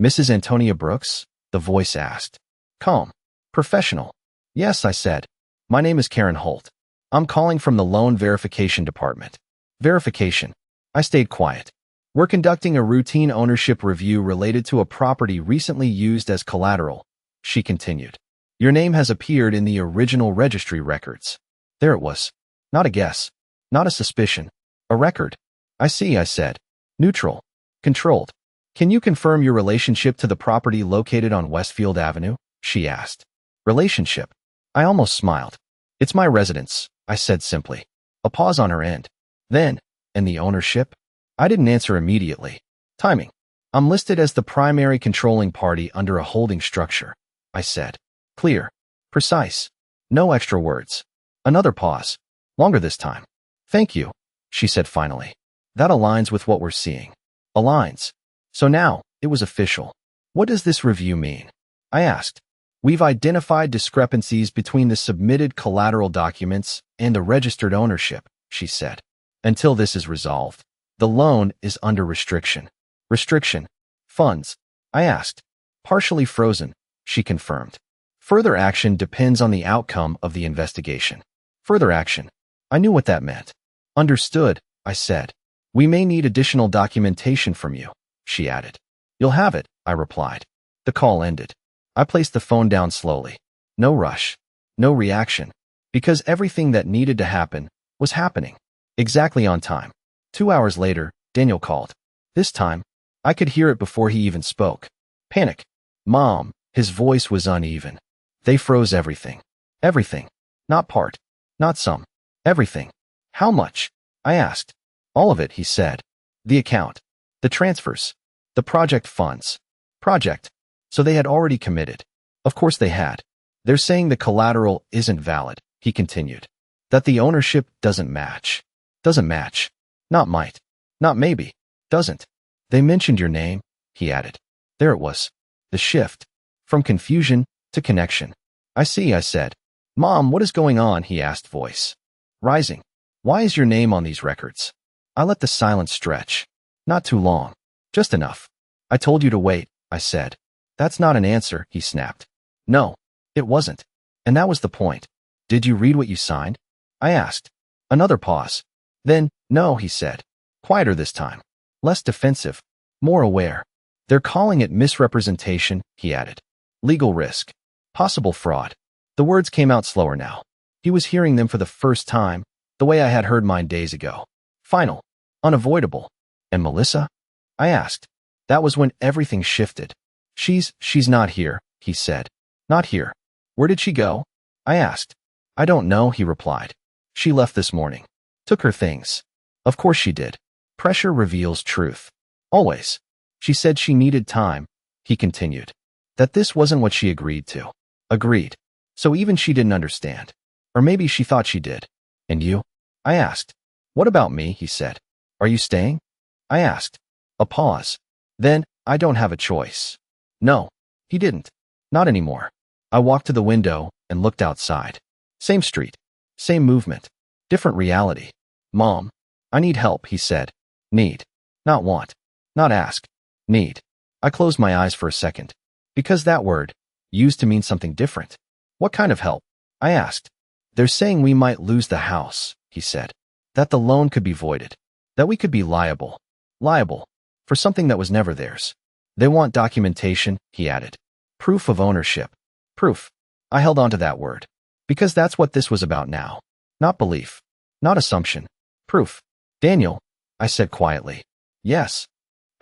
Mrs. Antonia Brooks? The voice asked. Calm. Professional. Yes, I said. My name is Karen Holt. I'm calling from the loan verification department. Verification. I stayed quiet. We're conducting a routine ownership review related to a property recently used as collateral, she continued. Your name has appeared in the original registry records. There it was. Not a guess. Not a suspicion. A record. I see, I said. Neutral. Controlled. Can you confirm your relationship to the property located on Westfield Avenue? She asked. Relationship. I almost smiled. It's my residence, I said simply. A pause on her end. Then, and the ownership? I didn't answer immediately. Timing. I'm listed as the primary controlling party under a holding structure, I said. Clear. Precise. No extra words. Another pause. Longer this time. Thank you, she said finally. That aligns with what we're seeing. Aligns. So now, it was official. What does this review mean? I asked. We've identified discrepancies between the submitted collateral documents and the registered ownership, she said. Until this is resolved, the loan is under restriction. Restriction. Funds. I asked. Partially frozen, she confirmed. Further action depends on the outcome of the investigation. Further action. I knew what that meant. Understood, I said. We may need additional documentation from you, she added. You'll have it, I replied. The call ended. I placed the phone down slowly. No rush. No reaction. Because everything that needed to happen was happening. Exactly on time. 2 hours later, Daniel called. This time, I could hear it before he even spoke. Panic. Mom. His voice was uneven. They froze everything. Everything. Not part. Not some. Everything. How much? I asked. All of it, he said. The account. The transfers. The project funds. Project. So they had already committed. Of course they had. They're saying the collateral isn't valid, he continued. That the ownership doesn't match. Doesn't match. Not might. Not maybe. Doesn't. They mentioned your name, he added. There it was. The shift. From confusion to connection. I see, I said. Mom, what is going on? He asked, voice rising. Why is your name on these records? I let the silence stretch. Not too long. Just enough. I told you to wait, I said. That's not an answer, he snapped. No, it wasn't. And that was the point. Did you read what you signed? I asked. Another pause. Then, no, he said. Quieter this time. Less defensive. More aware. They're calling it misrepresentation, he added. Legal risk. Possible fraud. The words came out slower now. He was hearing them for the first time, the way I had heard mine days ago. Final. Unavoidable. And Melissa? I asked. That was when everything shifted. She's not here, he said. Not here. Where did she go? I asked. I don't know, he replied. She left this morning. Took her things. Of course she did. Pressure reveals truth. Always. She said she needed time, he continued. That this wasn't what she agreed to. Agreed. So even she didn't understand. Or maybe she thought she did. And you? I asked. What about me? He said. Are you staying? I asked. A pause. Then, I don't have a choice. No, he didn't. Not anymore. I walked to the window and looked outside. Same street. Same movement. Different reality. Mom, I need help, he said. Need. Not want. Not ask. Need. I closed my eyes for a second. Because that word, used to mean something different. What kind of help? I asked. They're saying we might lose the house, he said. That the loan could be voided. That we could be liable. Liable. For something that was never theirs. They want documentation, he added. Proof of ownership. Proof. I held on to that word. Because that's what this was about now. Not belief. Not assumption. Proof. Daniel, I said quietly. Yes.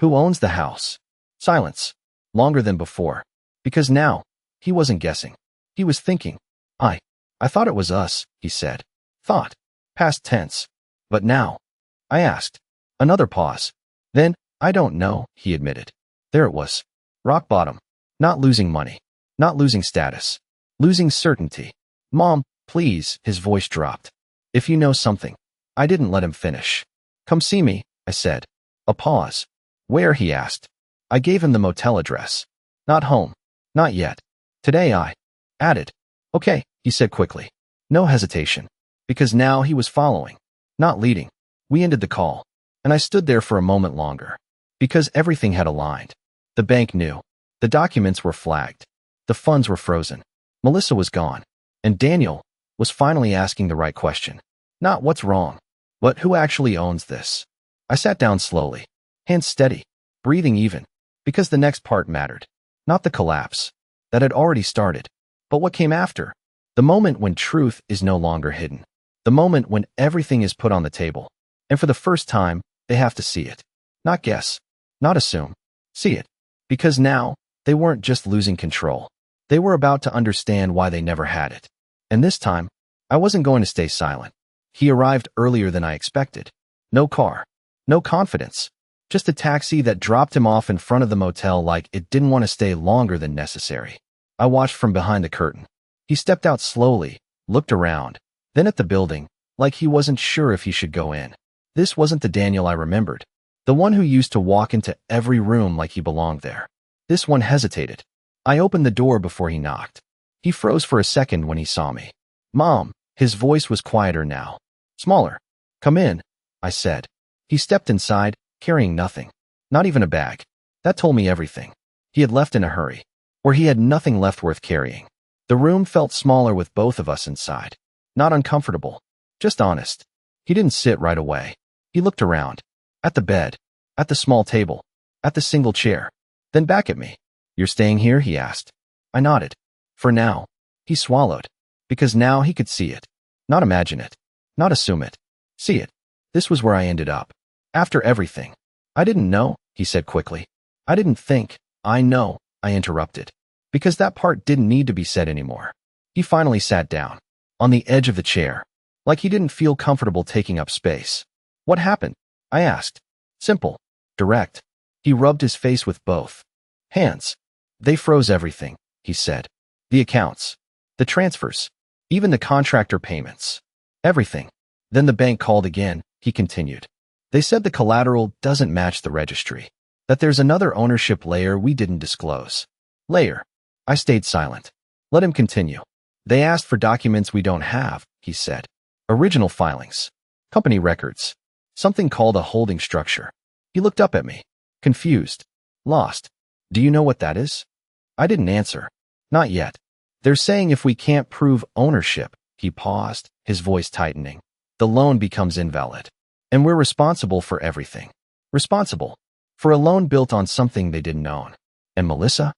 Who owns the house? Silence. Longer than before. Because now, he wasn't guessing. He was thinking. I thought it was us, he said. Thought. Past tense. But now. I asked. Another pause. Then, I don't know, he admitted. There it was. Rock bottom. Not losing money. Not losing status. Losing certainty. Mom, please, his voice dropped. If you know something. I didn't let him finish. Come see me, I said. A pause. Where, he asked. I gave him the motel address. Not home. Not yet. Today I added. Okay, he said quickly. No hesitation. Because now he was following. Not leading. We ended the call. And I stood there for a moment longer. Because everything had aligned. The bank knew. The documents were flagged. The funds were frozen. Melissa was gone. And Daniel was finally asking the right question. Not what's wrong, but who actually owns this? I sat down slowly. Hands steady. Breathing even. Because the next part mattered. Not the collapse. That had already started. But what came after? The moment when truth is no longer hidden. The moment when everything is put on the table. And for the first time, they have to see it. Not guess. Not assume. See it. Because now, they weren't just losing control. They were about to understand why they never had it. And this time, I wasn't going to stay silent. He arrived earlier than I expected. No car. No confidence. Just a taxi that dropped him off in front of the motel like it didn't want to stay longer than necessary. I watched from behind the curtain. He stepped out slowly, looked around, then at the building, like he wasn't sure if he should go in. This wasn't the Daniel I remembered. The one who used to walk into every room like he belonged there. This one hesitated. I opened the door before he knocked. He froze for a second when he saw me. Mom, his voice was quieter now. Smaller. Come in, I said. He stepped inside, carrying nothing. Not even a bag. That told me everything. He had left in a hurry. Or he had nothing left worth carrying. The room felt smaller with both of us inside. Not uncomfortable. Just honest. He didn't sit right away. He looked around. At the bed. At the small table. At the single chair. Then back at me. You're staying here? He asked. I nodded. For now. He swallowed. Because now he could see it. Not imagine it. Not assume it. See it. This was where I ended up. After everything. I didn't know, he said quickly. I didn't think. I know, I interrupted. Because that part didn't need to be said anymore. He finally sat down. On the edge of the chair. Like he didn't feel comfortable taking up space. What happened? I asked. Simple. Direct. He rubbed his face with both hands. They froze everything, he said. The accounts. The transfers. Even the contractor payments. Everything. Then the bank called again, he continued. They said the collateral doesn't match the registry. That there's another ownership layer we didn't disclose. Layer. I stayed silent. Let him continue. They asked for documents we don't have, he said. Original filings. Company records. Something called a holding structure. He looked up at me. Confused. Lost. Do you know what that is? I didn't answer. Not yet. They're saying if we can't prove ownership, he paused, his voice tightening, the loan becomes invalid. And we're responsible for everything. Responsible. For a loan built on something they didn't own. And Melissa?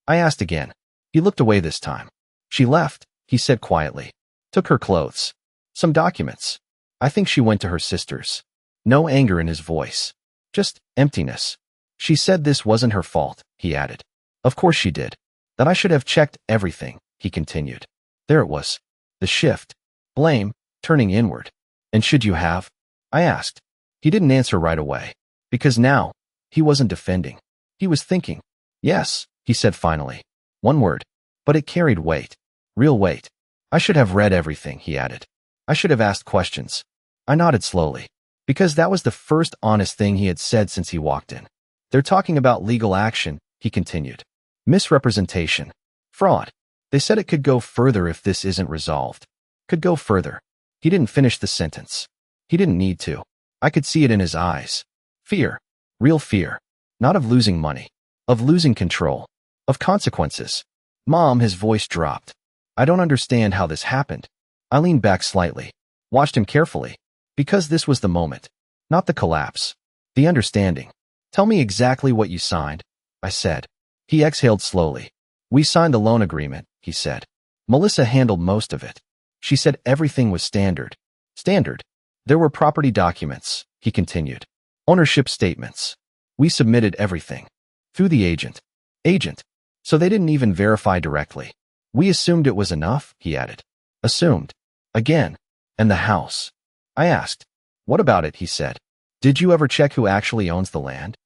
I asked again. He looked away this time. She left, he said quietly. Took her clothes. Some documents. I think she went to her sister's. No anger in his voice. Just emptiness. She said this wasn't her fault, he added. Of course she did. That I should have checked everything, he continued. There it was. The shift. Blame, turning inward. And should you have? I asked. He didn't answer right away. Because now, he wasn't defending. He was thinking. Yes, he said finally. One word. But it carried weight. Real weight. I should have read everything, he added. I should have asked questions. I nodded slowly. Because that was the first honest thing he had said since he walked in. They're talking about legal action, he continued. Misrepresentation. Fraud. They said it could go further if this isn't resolved. Could go further. He didn't finish the sentence. He didn't need to. I could see it in his eyes. Fear. Real fear. Not of losing money. Of losing control. Of consequences. Mom, his voice dropped. I don't understand how this happened. I leaned back slightly. Watched him carefully. Because this was the moment. Not the collapse. The understanding. Tell me exactly what you signed, I said. He exhaled slowly. We signed the loan agreement, he said. Melissa handled most of it. She said everything was standard. Standard. There were property documents, he continued. Ownership statements. We submitted everything. Through the agent. Agent. So they didn't even verify directly. We assumed it was enough, he added. Assumed. Again. And the house. I asked. What about it, he said. Did you ever check who actually owns the land?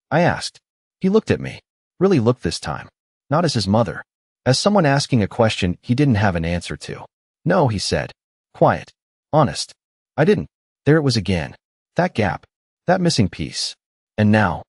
I asked. He looked at me. Really looked this time. Not as his mother. As someone asking a question he didn't have an answer to. No, he said. Quiet. Honest. I didn't. There it was again. That gap. That missing piece. And now?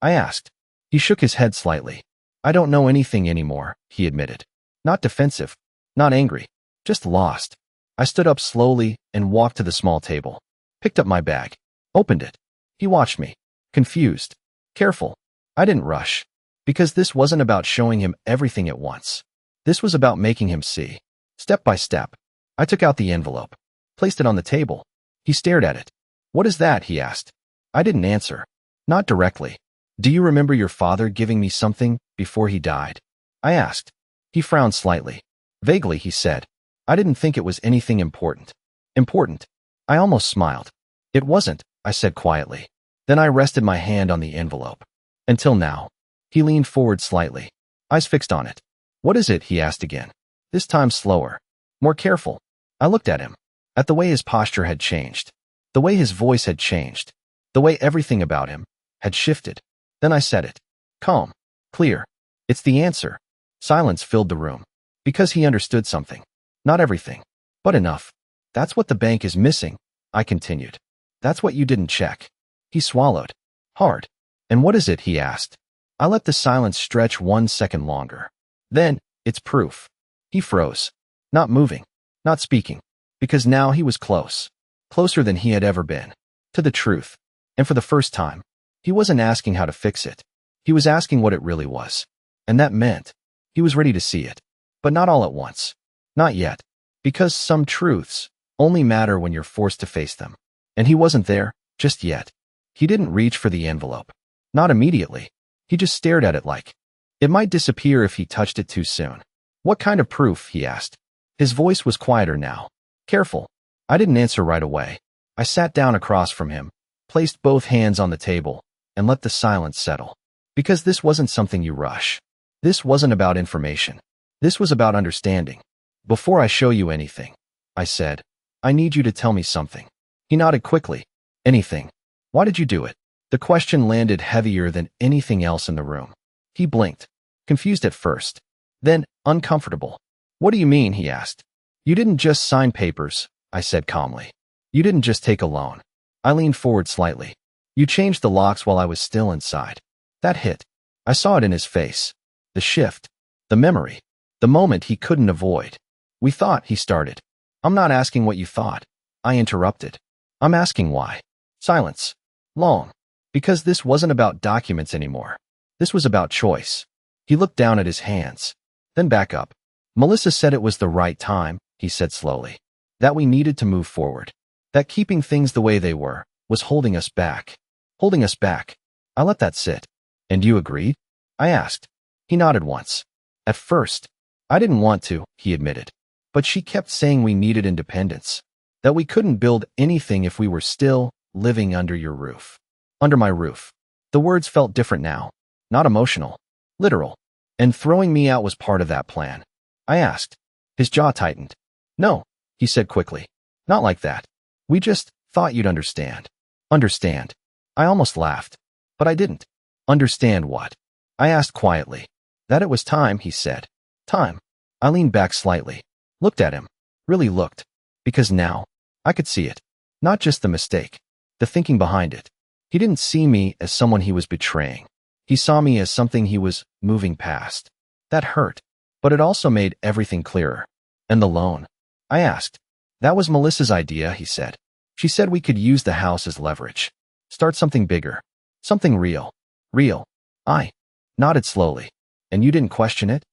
I asked. He shook his head slightly. I don't know anything anymore, he admitted. Not defensive. Not angry. Just lost. I stood up slowly and walked to the small table. Picked up my bag. Opened it. He watched me. Confused. Careful. I didn't rush. Because this wasn't about showing him everything at once. This was about making him see. Step by step. I took out the envelope. Placed it on the table. He stared at it. What is that? He asked. I didn't answer. Not directly. Do you remember your father giving me something before he died? I asked. He frowned slightly. Vaguely, he said. I didn't think it was anything important. Important. I almost smiled. It wasn't, I said quietly. Then I rested my hand on the envelope. Until now. He leaned forward slightly. Eyes fixed on it. What is it? He asked again. This time slower. More careful. I looked at him. At the way his posture had changed. The way his voice had changed. The way everything about him had shifted. Then I said it. Calm. Clear. It's the answer. Silence filled the room. Because he understood something. Not everything. But enough. That's what the bank is missing, I continued. That's what you didn't check. He swallowed. Hard. And what is it? He asked. I let the silence stretch 1 second longer. Then, it's proof. He froze. Not moving. Not speaking. Because now he was close. Closer than he had ever been. To the truth. And for the first time, he wasn't asking how to fix it. He was asking what it really was. And that meant he was ready to see it. But not all at once. Not yet. Because some truths only matter when you're forced to face them. And he wasn't there, just yet. He didn't reach for the envelope. Not immediately. He just stared at it like it might disappear if he touched it too soon. What kind of proof? He asked. His voice was quieter now. Careful. I didn't answer right away. I sat down across from him, placed both hands on the table, and let the silence settle. Because this wasn't something you rush. This wasn't about information. This was about understanding. Before I show you anything, I said, I need you to tell me something. He nodded quickly. Anything. Why did you do it? The question landed heavier than anything else in the room. He blinked, confused at first, then uncomfortable. What do you mean? He asked. You didn't just sign papers, I said calmly. You didn't just take a loan. I leaned forward slightly. You changed the locks while I was still inside. That hit. I saw it in his face. The shift. The memory. The moment he couldn't avoid. We thought, he started. I'm not asking what you thought. I interrupted. I'm asking why. Silence. Long. Because this wasn't about documents anymore. This was about choice. He looked down at his hands. Then back up. Melissa said it was the right time, he said slowly. That we needed to move forward. That keeping things the way they were was holding us back. Holding us back. I let that sit. And you agreed? I asked. He nodded once. At first, I didn't want to, he admitted. But she kept saying we needed independence. That we couldn't build anything if we were still living under your roof. Under my roof. The words felt different now. Not emotional. Literal. And throwing me out was part of that plan. I asked. His jaw tightened. No, he said quickly. Not like that. We just thought you'd understand. Understand. I almost laughed. But I didn't. Understand what? I asked quietly. That it was time, he said. Time. I leaned back slightly. Looked at him. Really looked. Because now, I could see it. Not just the mistake. The thinking behind it. He didn't see me as someone he was betraying. He saw me as something he was moving past. That hurt. But it also made everything clearer. And the loan? I asked. That was Melissa's idea, he said. She said we could use the house as leverage. Start something bigger. Something real. Real. I nodded slowly. And you didn't question it?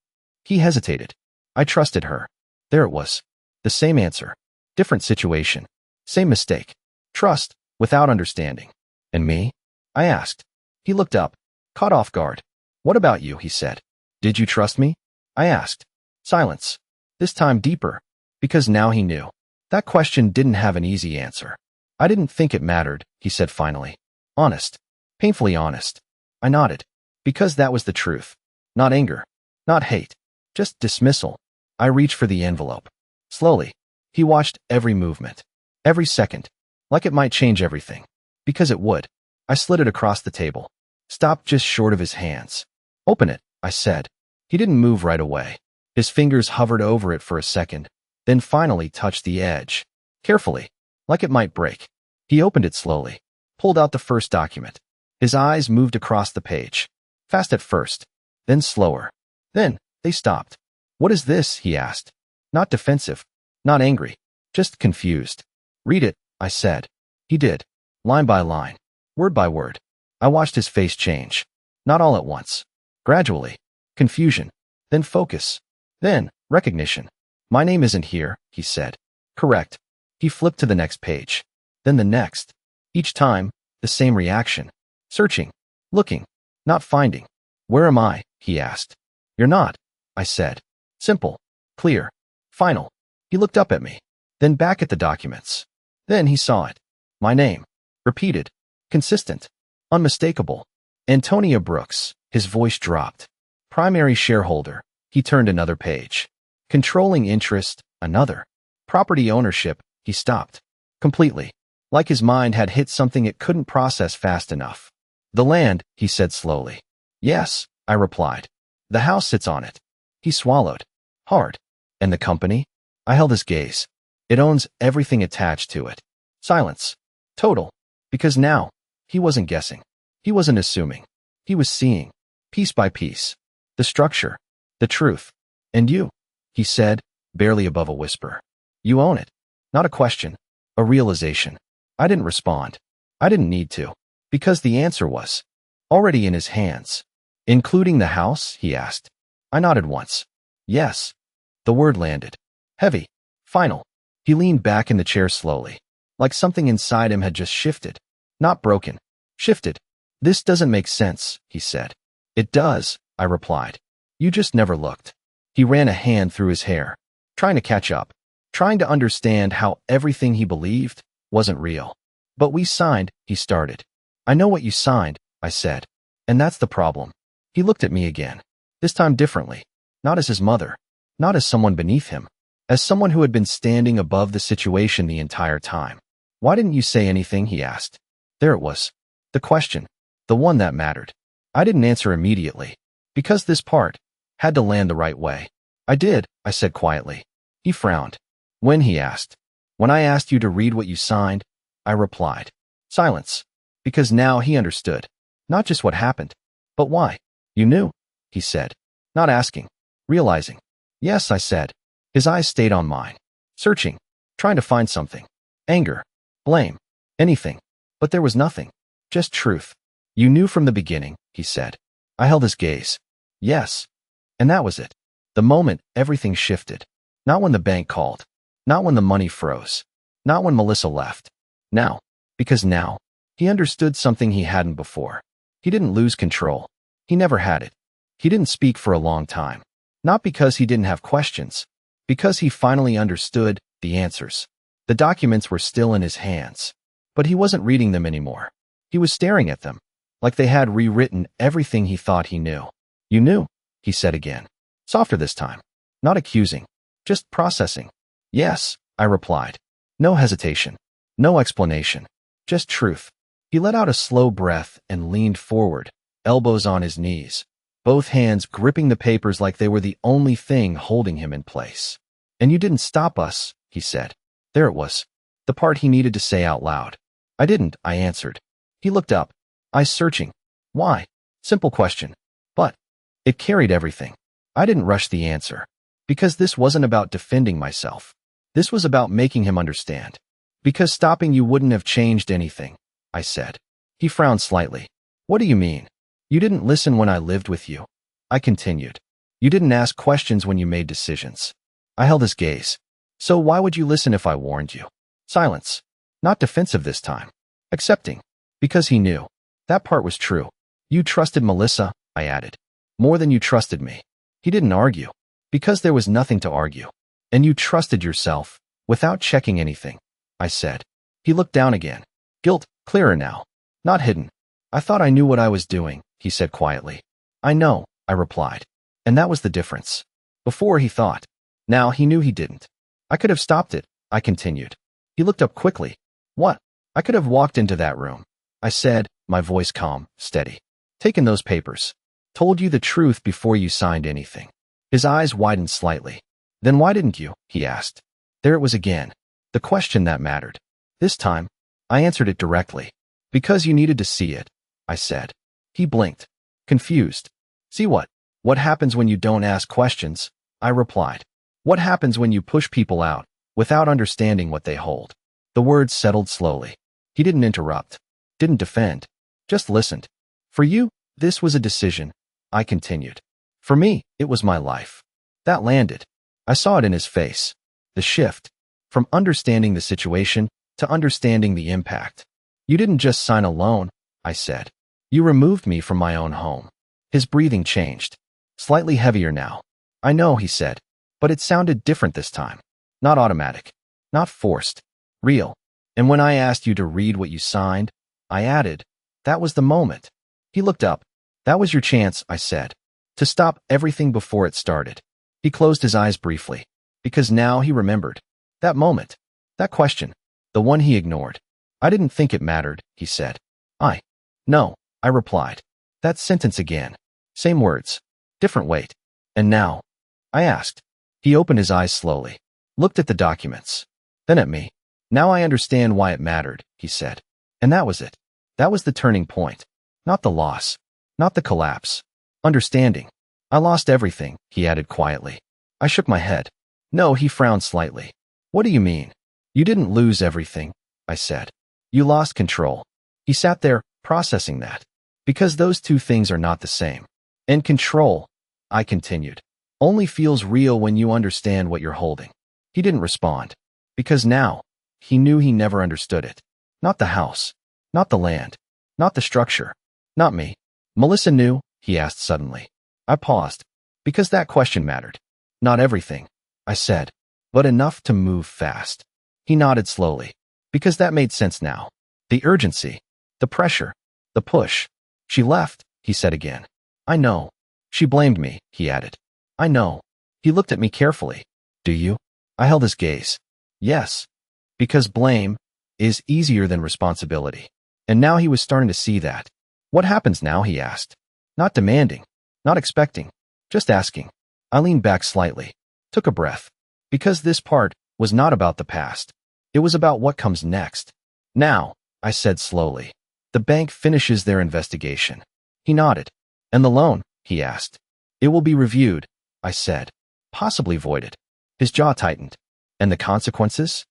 He hesitated. I trusted her. There it was. The same answer. Different situation. Same mistake. Trust, without understanding. And me? I asked. He looked up, caught off guard. What about you? He said. Did you trust me? I asked. Silence. This time deeper. Because now he knew. That question didn't have an easy answer. I didn't think it mattered, he said finally. Honest. Painfully honest. I nodded. Because that was the truth. Not anger. Not hate. Just dismissal. I reached for the envelope. Slowly. He watched every movement. Every second. Like it might change everything. Because it would. I slid it across the table. Stopped just short of his hands. Open it, I said. He didn't move right away. His fingers hovered over it for a second, then finally touched the edge. Carefully. Like it might break. He opened it slowly. Pulled out the first document. His eyes moved across the page. Fast at first. Then slower. Then, they stopped. What is this? He asked. Not defensive. Not angry. Just confused. Read it, I said. He did. Line by line. Word by word. I watched his face change. Not all at once. Gradually. Confusion. Then focus. Then, recognition. My name isn't here, he said. Correct. He flipped to the next page. Then the next. Each time, the same reaction. Searching. Looking. Not finding. Where am I? He asked. You're not, I said. Simple. Clear. Final. He looked up at me. Then back at the documents. Then he saw it. My name. Repeated. Consistent. Unmistakable. Antonia Brooks. His voice dropped. Primary shareholder. He turned another page. Controlling interest. Another. Property ownership. He stopped. Completely. Like his mind had hit something it couldn't process fast enough. The land, he said slowly. Yes, I replied. The house sits on it. He swallowed. Hard. And the company? I held his gaze. It owns everything attached to it. Silence. Total. Because now, he wasn't guessing. He wasn't assuming. He was seeing. Piece by piece. The structure. The truth. And you, he said, barely above a whisper. You own it. Not a question. A realization. I didn't respond. I didn't need to. Because the answer was already in his hands. Including the house? He asked. I nodded once. Yes. The word landed. Heavy. Final. He leaned back in the chair slowly. Like something inside him had just shifted. Not broken. shifted. This doesn't make sense, he said. It does, I replied. You just never looked. He ran a hand through his hair, trying to catch up, trying to understand how everything he believed wasn't real. But we signed, he started. I know what you signed, I said. And that's the problem. He looked at me again, this time differently, not as his mother, not as someone beneath him, as someone who had been standing above the situation the entire time. Why didn't you say anything, he asked. There it was. The question. The one that mattered. I didn't answer immediately, because this part had to land the right way. I did, I said quietly. He frowned. When, he asked. When I asked you to read what you signed, I replied. Silence. Because now he understood. Not just what happened, but why. You knew, he said. Not asking. Realizing. Yes, I said. His eyes stayed on mine. Searching. Trying to find something. Anger. Blame. Anything. But there was nothing. Just truth. You knew from the beginning, he said. I held his gaze. Yes. And that was it. The moment everything shifted. Not when the bank called. Not when the money froze. Not when Melissa left. Now. Because now, he understood something he hadn't before. He didn't lose control. He never had it. He didn't speak for a long time. Not because he didn't have questions. Because he finally understood the answers. The documents were still in his hands. But he wasn't reading them anymore. He was staring at them, like they had rewritten everything he thought he knew. You knew, he said again. Softer this time. Not accusing. Just processing. Yes, I replied. No hesitation. No explanation. Just truth. He let out a slow breath and leaned forward, elbows on his knees, both hands gripping the papers like they were the only thing holding him in place. And you didn't stop us, he said. There it was. The part he needed to say out loud. I didn't, I answered. He looked up, eyes searching. Why? Simple question. But it carried everything. I didn't rush the answer. Because this wasn't about defending myself. This was about making him understand. Because stopping you wouldn't have changed anything, I said. He frowned slightly. What do you mean? You didn't listen when I lived with you. I continued. You didn't ask questions when you made decisions. I held his gaze. So why would you listen if I warned you? Silence. Not defensive this time. Accepting. Because he knew. That part was true. You trusted Melissa, I added. More than you trusted me. He didn't argue. Because there was nothing to argue. And you trusted yourself, without checking anything, I said. He looked down again. Guilt, clearer now. Not hidden. I thought I knew what I was doing, he said quietly. I know, I replied. And that was the difference. Before he thought. Now he knew he didn't. I could have stopped it, I continued. He looked up quickly. What? I could have walked into that room. I said, my voice calm, steady. Taken those papers. Told you the truth before you signed anything. His eyes widened slightly. Then why didn't you? He asked. There it was again. The question that mattered. This time, I answered it directly. Because you needed to see it, I said. He blinked. Confused. See what? What happens when you don't ask questions? I replied. What happens when you push people out, without understanding what they hold? The words settled slowly. He didn't interrupt. Didn't defend. Just listened. For you, this was a decision, I continued. For me, it was my life. That landed. I saw it in his face. The shift. From understanding the situation to understanding the impact. You didn't just sign a loan, I said. You removed me from my own home. His breathing changed. Slightly heavier now. I know, he said. But it sounded different this time. Not automatic. Not forced. Real. And when I asked you to read what you signed, I added, that was the moment. He looked up. That was your chance, I said. To stop everything before it started. He closed his eyes briefly. Because now he remembered. That moment. That question. The one he ignored. I didn't think it mattered, he said. No, I replied. That sentence again. Same words. Different weight. And now? I asked. He opened his eyes slowly. Looked at the documents. Then at me. Now I understand why it mattered, he said. And that was it. That was the turning point. Not the loss. Not the collapse. Understanding. I lost everything, he added quietly. I shook my head. No, he frowned slightly. What do you mean? You didn't lose everything, I said. You lost control. He sat there, processing that. Because those two things are not the same. And control, I continued, only feels real when you understand what you're holding. He didn't respond. Because now, he knew he never understood it. Not the house. Not the land. Not the structure. Not me. Melissa knew, he asked suddenly. I paused. Because that question mattered. Not everything, I said, but enough to move fast. He nodded slowly. Because that made sense now. The urgency. The pressure. The push. She left, he said again. I know. She blamed me, he added. I know. He looked at me carefully. Do you? I held his gaze. Yes. Because blame is easier than responsibility. And now he was starting to see that. What happens now, he asked. Not demanding. Not expecting. Just asking. I leaned back slightly. Took a breath. Because this part was not about the past. It was about what comes next. Now, I said slowly. The bank finishes their investigation. He nodded. And the loan, he asked. It will be reviewed, I said. Possibly voided. His jaw tightened. And the consequences?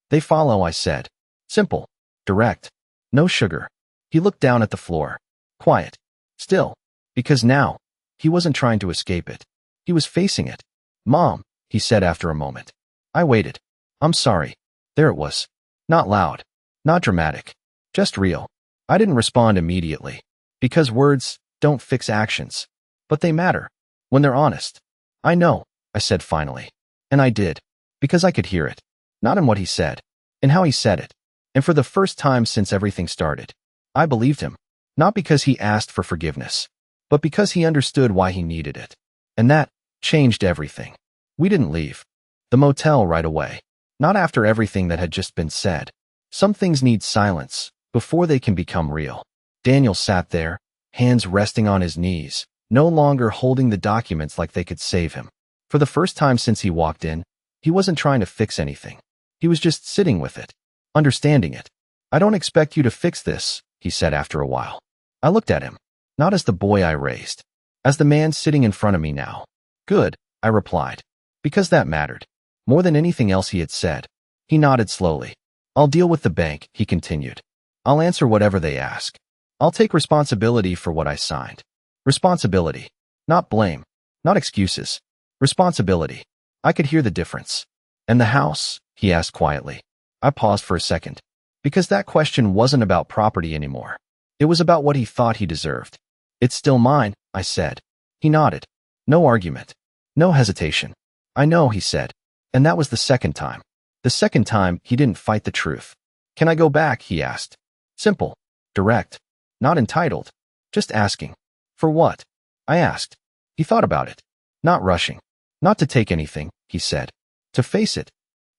They follow, I said. Simple. Direct. No sugar. He looked down at the floor. Quiet. Still. Because now, he wasn't trying to escape it. He was facing it. Mom, he said after a moment. I waited. I'm sorry. There it was. Not loud. Not dramatic. Just real. I didn't respond immediately. Because words don't fix actions. But they matter. When they're honest. I know, I said finally. And I did. Because I could hear it. Not in what he said. In how he said it. And for the first time since everything started, I believed him. Not because he asked for forgiveness. But because he understood why he needed it. And that changed everything. We didn't leave the motel right away. Not after everything that had just been said. Some things need silence before they can become real. Daniel sat there, hands resting on his knees, no longer holding the documents like they could save him. For the first time since he walked in, he wasn't trying to fix anything. He was just sitting with it, understanding it. I don't expect you to fix this, he said after a while. I looked at him, not as the boy I raised, as the man sitting in front of me now. Good, I replied, because that mattered. More than anything else he had said. He nodded slowly. I'll deal with the bank, he continued. I'll answer whatever they ask. I'll take responsibility for what I signed. Responsibility. Not blame. Not excuses. Responsibility. I could hear the difference. And the house? He asked quietly. I paused for a second. Because that question wasn't about property anymore. It was about what he thought he deserved. It's still mine, I said. He nodded. No argument. No hesitation. I know, he said. And that was the second time. The second time he didn't fight the truth. Can I go back, he asked. Simple. Direct. Not entitled. Just asking. For what? I asked. He thought about it. Not rushing. Not to take anything, he said. To face it.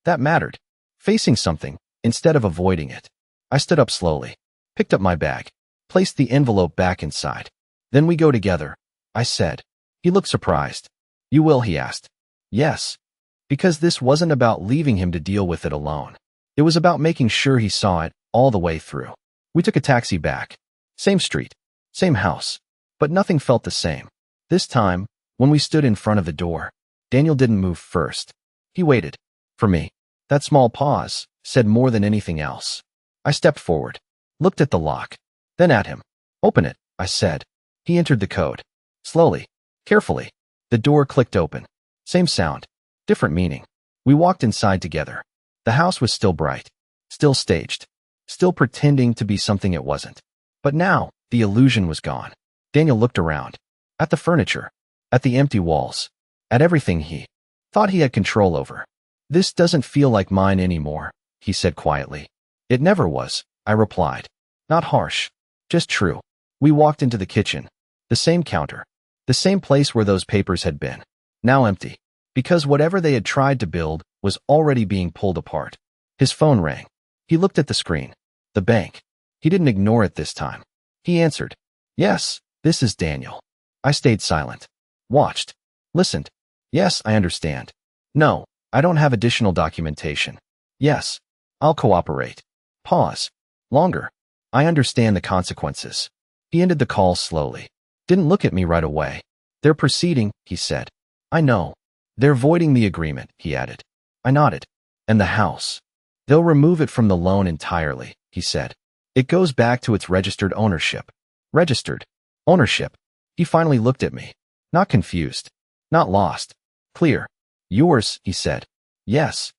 That mattered. Facing something, instead of avoiding it. I stood up slowly. Picked up my bag. Placed the envelope back inside. Then we go together, I said. He looked surprised. You will, he asked. Yes. Because this wasn't about leaving him to deal with it alone. It was about making sure he saw it all the way through. We took a taxi back. Same street. Same house. But nothing felt the same. This time, when we stood in front of the door, Daniel didn't move first. He waited. For me. That small pause said more than anything else. I stepped forward. Looked at the lock. Then at him. Open it, I said. He entered the code. Slowly. Carefully. The door clicked open. Same sound. Different meaning. We walked inside together. The house was still bright. Still staged. Still pretending to be something it wasn't. But now, the illusion was gone. Daniel looked around. At the furniture. At the empty walls. At everything he thought he had control over. This doesn't feel like mine anymore, he said quietly. It never was, I replied. Not harsh. Just true. We walked into the kitchen. The same counter. The same place where those papers had been. Now empty. Because whatever they had tried to build was already being pulled apart. His phone rang. He looked at the screen. The bank. He didn't ignore it this time. He answered. Yes, this is Daniel. I stayed silent. Watched. Listened. Yes, I understand. No, I don't have additional documentation. Yes, I'll cooperate. Pause. Longer. I understand the consequences. He ended the call slowly. Didn't look at me right away. They're proceeding, he said. I know. They're voiding the agreement, he added. I nodded. And the house. They'll remove it from the loan entirely, he said. It goes back to its registered ownership. Registered. Ownership. He finally looked at me. Not confused. Not lost. Clear. Yours, he said. Yes.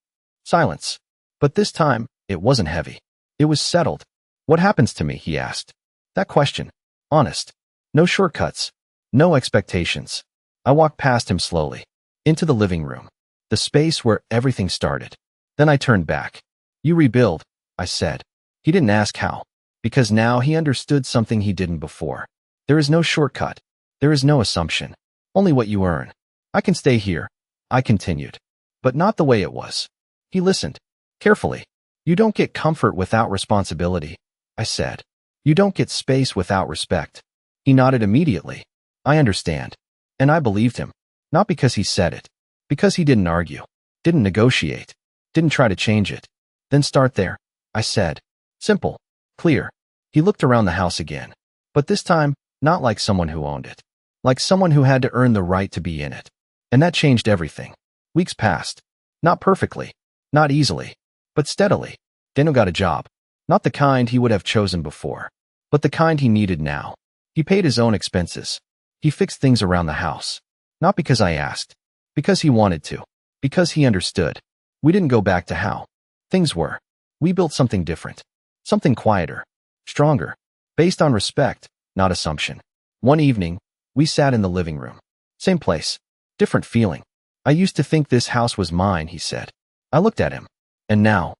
Silence. But this time, it wasn't heavy. It was settled. What happens to me, he asked. That question. Honest. No shortcuts. No expectations. I walked past him slowly. Into the living room. The space where everything started. Then I turned back. You rebuild, I said. He didn't ask how. Because now he understood something he didn't before. There is no shortcut. There is no assumption. Only what you earn. I can stay here, I continued. But not the way it was. He listened. Carefully. You don't get comfort without responsibility, I said. You don't get space without respect. He nodded immediately. I understand. And I believed him. Not because he said it. Because he didn't argue. Didn't negotiate. Didn't try to change it. Then start there, I said. Simple. Clear. He looked around the house again. But this time, not like someone who owned it. Like someone who had to earn the right to be in it. And that changed everything. Weeks passed. Not perfectly. Not easily. But steadily. Daniel got a job. Not the kind he would have chosen before. But the kind he needed now. He paid his own expenses. He fixed things around the house. Not because I asked. Because he wanted to. Because he understood. We didn't go back to how things were. We built something different. Something quieter. Stronger. Based on respect, not assumption. One evening, we sat in the living room. Same place. Different feeling. I used to think this house was mine, he said. I looked at him. And now?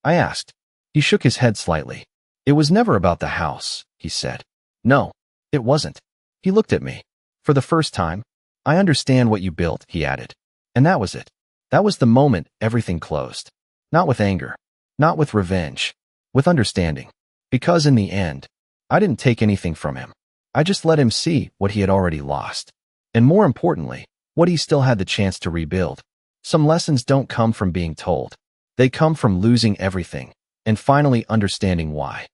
I asked. He shook his head slightly. It was never about the house, he said. No, it wasn't. He looked at me. For the first time, I understand what you built, he added. And that was it. That was the moment everything closed. Not with anger. Not with revenge. With understanding. Because in the end, I didn't take anything from him. I just let him see what he had already lost. And more importantly, what he still had the chance to rebuild. Some lessons don't come from being told. They come from losing everything and finally understanding why.